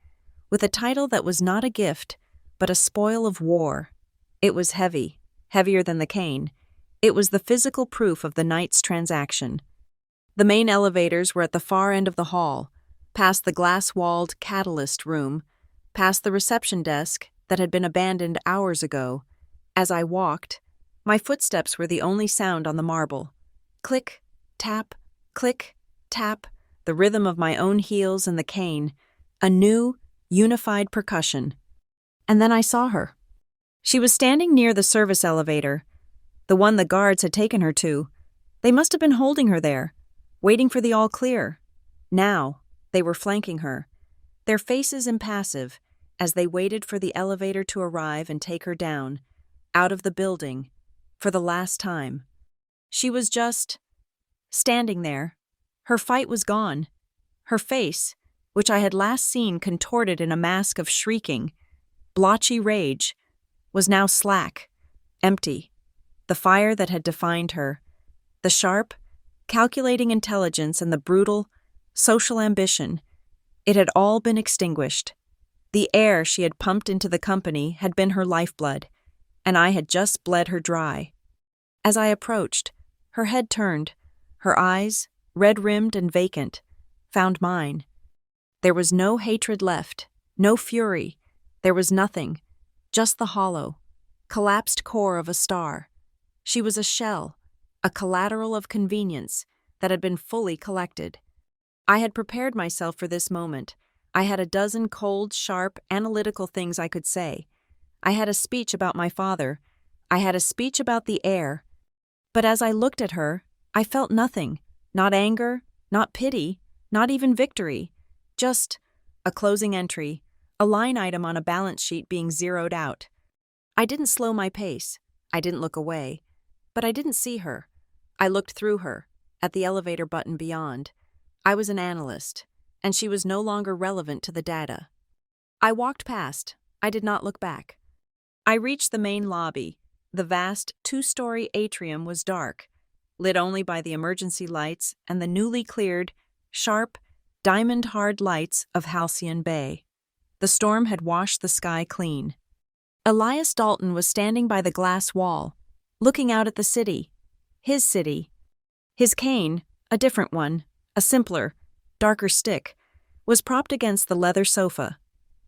with a title that was not a gift, but a spoil of war. It was heavy, heavier than the cane. It was the physical proof of the night's transaction. The main elevators were at the far end of the hall, past the glass-walled catalyst room, past the reception desk that had been abandoned hours ago. As I walked, my footsteps were the only sound on the marble. Click, tap, click, tap, the rhythm of my own heels and the cane, a new, unified percussion. And then I saw her. She was standing near the service elevator, the one the guards had taken her to. They must have been holding her there, waiting for the all-clear. Now, they were flanking her, their faces impassive, as they waited for the elevator to arrive and take her down, out of the building, for the last time. She was just standing there. Her fight was gone. Her face, which I had last seen contorted in a mask of shrieking, blotchy rage, was now slack, empty. The fire that had defined her, the sharp, calculating intelligence and the brutal, social ambition, it had all been extinguished. The air she had pumped into the company had been her lifeblood, and I had just bled her dry. As I approached, her head turned, her eyes, red-rimmed and vacant, found mine. There was no hatred left, no fury. There was nothing, just the hollow, collapsed core of a star. She was a shell, a collateral of convenience that had been fully collected. I had prepared myself for this moment. I had a dozen cold, sharp, analytical things I could say. I had a speech about my father. I had a speech about the air. But as I looked at her, I felt nothing, not anger, not pity, not even victory, just a closing entry, a line item on a balance sheet being zeroed out. I didn't slow my pace. I didn't look away. But I didn't see her. I looked through her, at the elevator button beyond. I was an analyst, and she was no longer relevant to the data. I walked past. I did not look back. I reached the main lobby. The vast, two-story atrium was dark, lit only by the emergency lights and the newly cleared, sharp, diamond-hard lights of Halcyon Bay. The storm had washed the sky clean. Elias Dalton was standing by the glass wall, looking out at the city. His city. His cane, a different one, a simpler, darker stick, was propped against the leather sofa.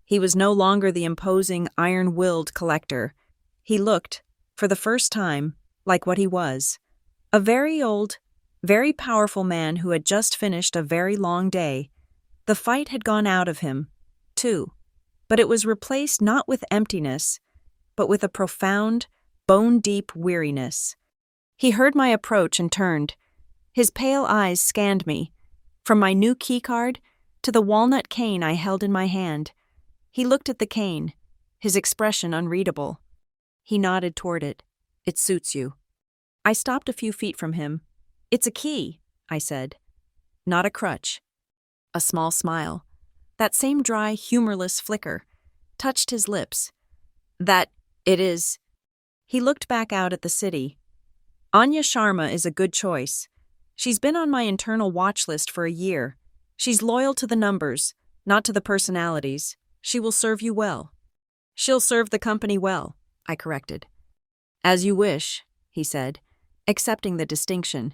He was no longer the imposing, iron-willed collector. He looked, for the first time, like what he was. A very old, very powerful man who had just finished a very long day. The fight had gone out of him, too, but it was replaced not with emptiness, but with a profound, bone-deep weariness. He heard my approach and turned. His pale eyes scanned me, from my new keycard to the walnut cane I held in my hand. He looked at the cane, his expression unreadable. He nodded toward it. "It suits you." I stopped a few feet from him. "It's a key," I said. "Not a crutch." A small smile, that same dry, humorless flicker, touched his lips. It is." He looked back out at the city. "Anya Sharma is a good choice. She's been on my internal watch list for a year. She's loyal to the numbers, not to the personalities. She will serve you well." "She'll serve the company well," I corrected. "As you wish," he said, accepting the distinction.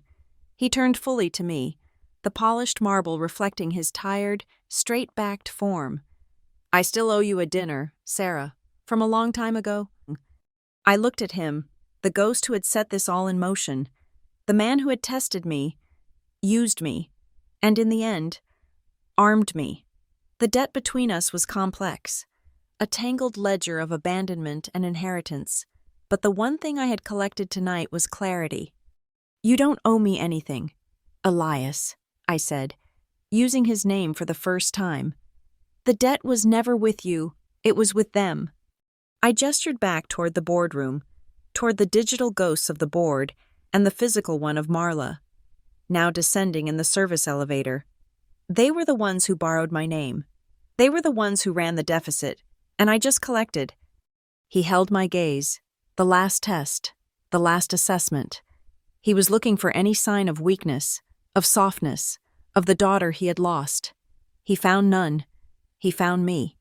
He turned fully to me, the polished marble reflecting his tired, straight-backed form. "I still owe you a dinner, Sarah, from a long time ago." I looked at him, the ghost who had set this all in motion, the man who had tested me, used me, and in the end, armed me. The debt between us was complex, a tangled ledger of abandonment and inheritance, but the one thing I had collected tonight was clarity. "You don't owe me anything, Elias," I said, using his name for the first time. "The debt was never with you, it was with them." I gestured back toward the boardroom, toward the digital ghosts of the board and the physical one of Marla, now descending in the service elevator. They were the ones who borrowed my name. They were the ones who ran the deficit, and I just collected. He held my gaze, the last test, the last assessment. He was looking for any sign of weakness, of softness, of the daughter he had lost. He found none. He found me.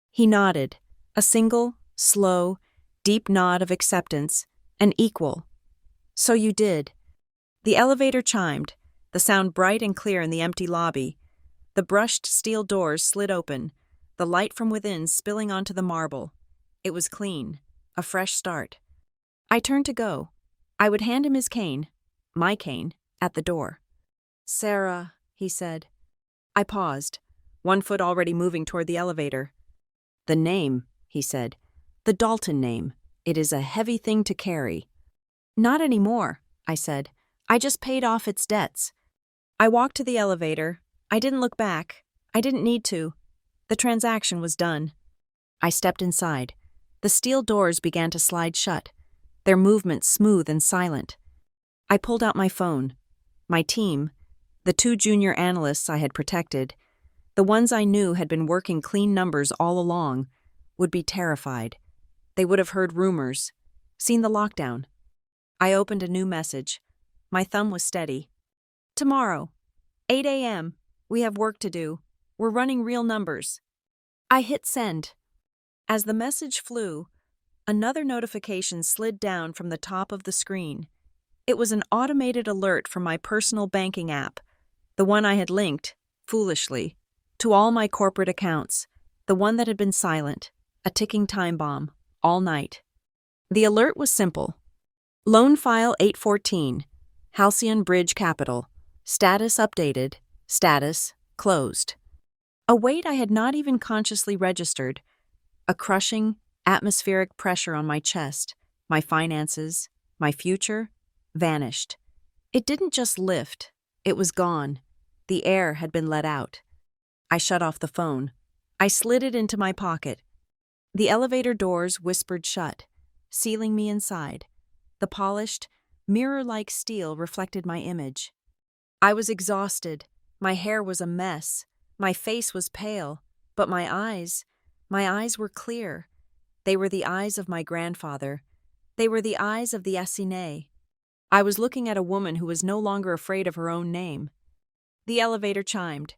He nodded, a single, slow, deep nod of acceptance, an equal. "So you did." The elevator chimed, the sound bright and clear in the empty lobby. The brushed steel doors slid open, the light from within spilling onto the marble. It was clean, a fresh start. I turned to go. I would hand him his cane, my cane, at the door. "Sarah," he said. I paused, one foot already moving toward the elevator. "The name," he said. "The Dalton name. It is a heavy thing to carry." "Not anymore," I said. "I just paid off its debts." I walked to the elevator. I didn't look back. I didn't need to. The transaction was done. I stepped inside. The steel doors began to slide shut, their movements smooth and silent. I pulled out my phone. My team, the 2 junior analysts I had protected, the ones I knew had been working clean numbers all along, would be terrified. They would have heard rumors, seen the lockdown. I opened a new message. My thumb was steady. "Tomorrow, 8 a.m., we have work to do. We're running real numbers." I hit send. As the message flew, another notification slid down from the top of the screen. It was an automated alert from my personal banking app, the one I had linked, foolishly, to all my corporate accounts, the one that had been silent, a ticking time bomb, all night. The alert was simple. Loan file 814, Halcyon Bridge Capital. Status updated. Status closed. A weight I had not even consciously registered. A crushing, atmospheric pressure on my chest, my finances, my future, vanished. It didn't just lift. It was gone. The air had been let out. I shut off the phone. I slid it into my pocket. The elevator doors whispered shut, sealing me inside. The polished, mirror-like steel reflected my image. I was exhausted. My hair was a mess. My face was pale. But my eyes were clear. They were the eyes of my grandfather. They were the eyes of the Asine. I was looking at a woman who was no longer afraid of her own name. The elevator chimed.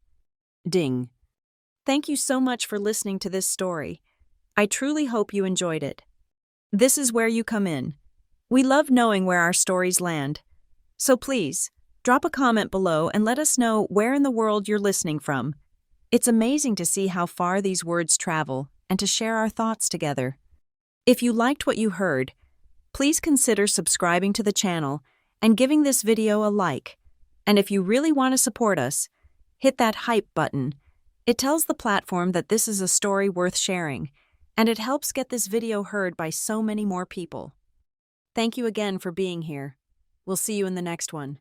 Ding. Thank you so much for listening to this story. I truly hope you enjoyed it. This is where you come in. We love knowing where our stories land. So please, drop a comment below and let us know where in the world you're listening from. It's amazing to see how far these words travel and to share our thoughts together. If you liked what you heard, Please consider subscribing to the channel and giving this video a like. And if you really want to support us, hit that hype button. It tells the platform that this is a story worth sharing, and it helps get this video heard by so many more people. Thank you again for being here. We'll see you in the next one.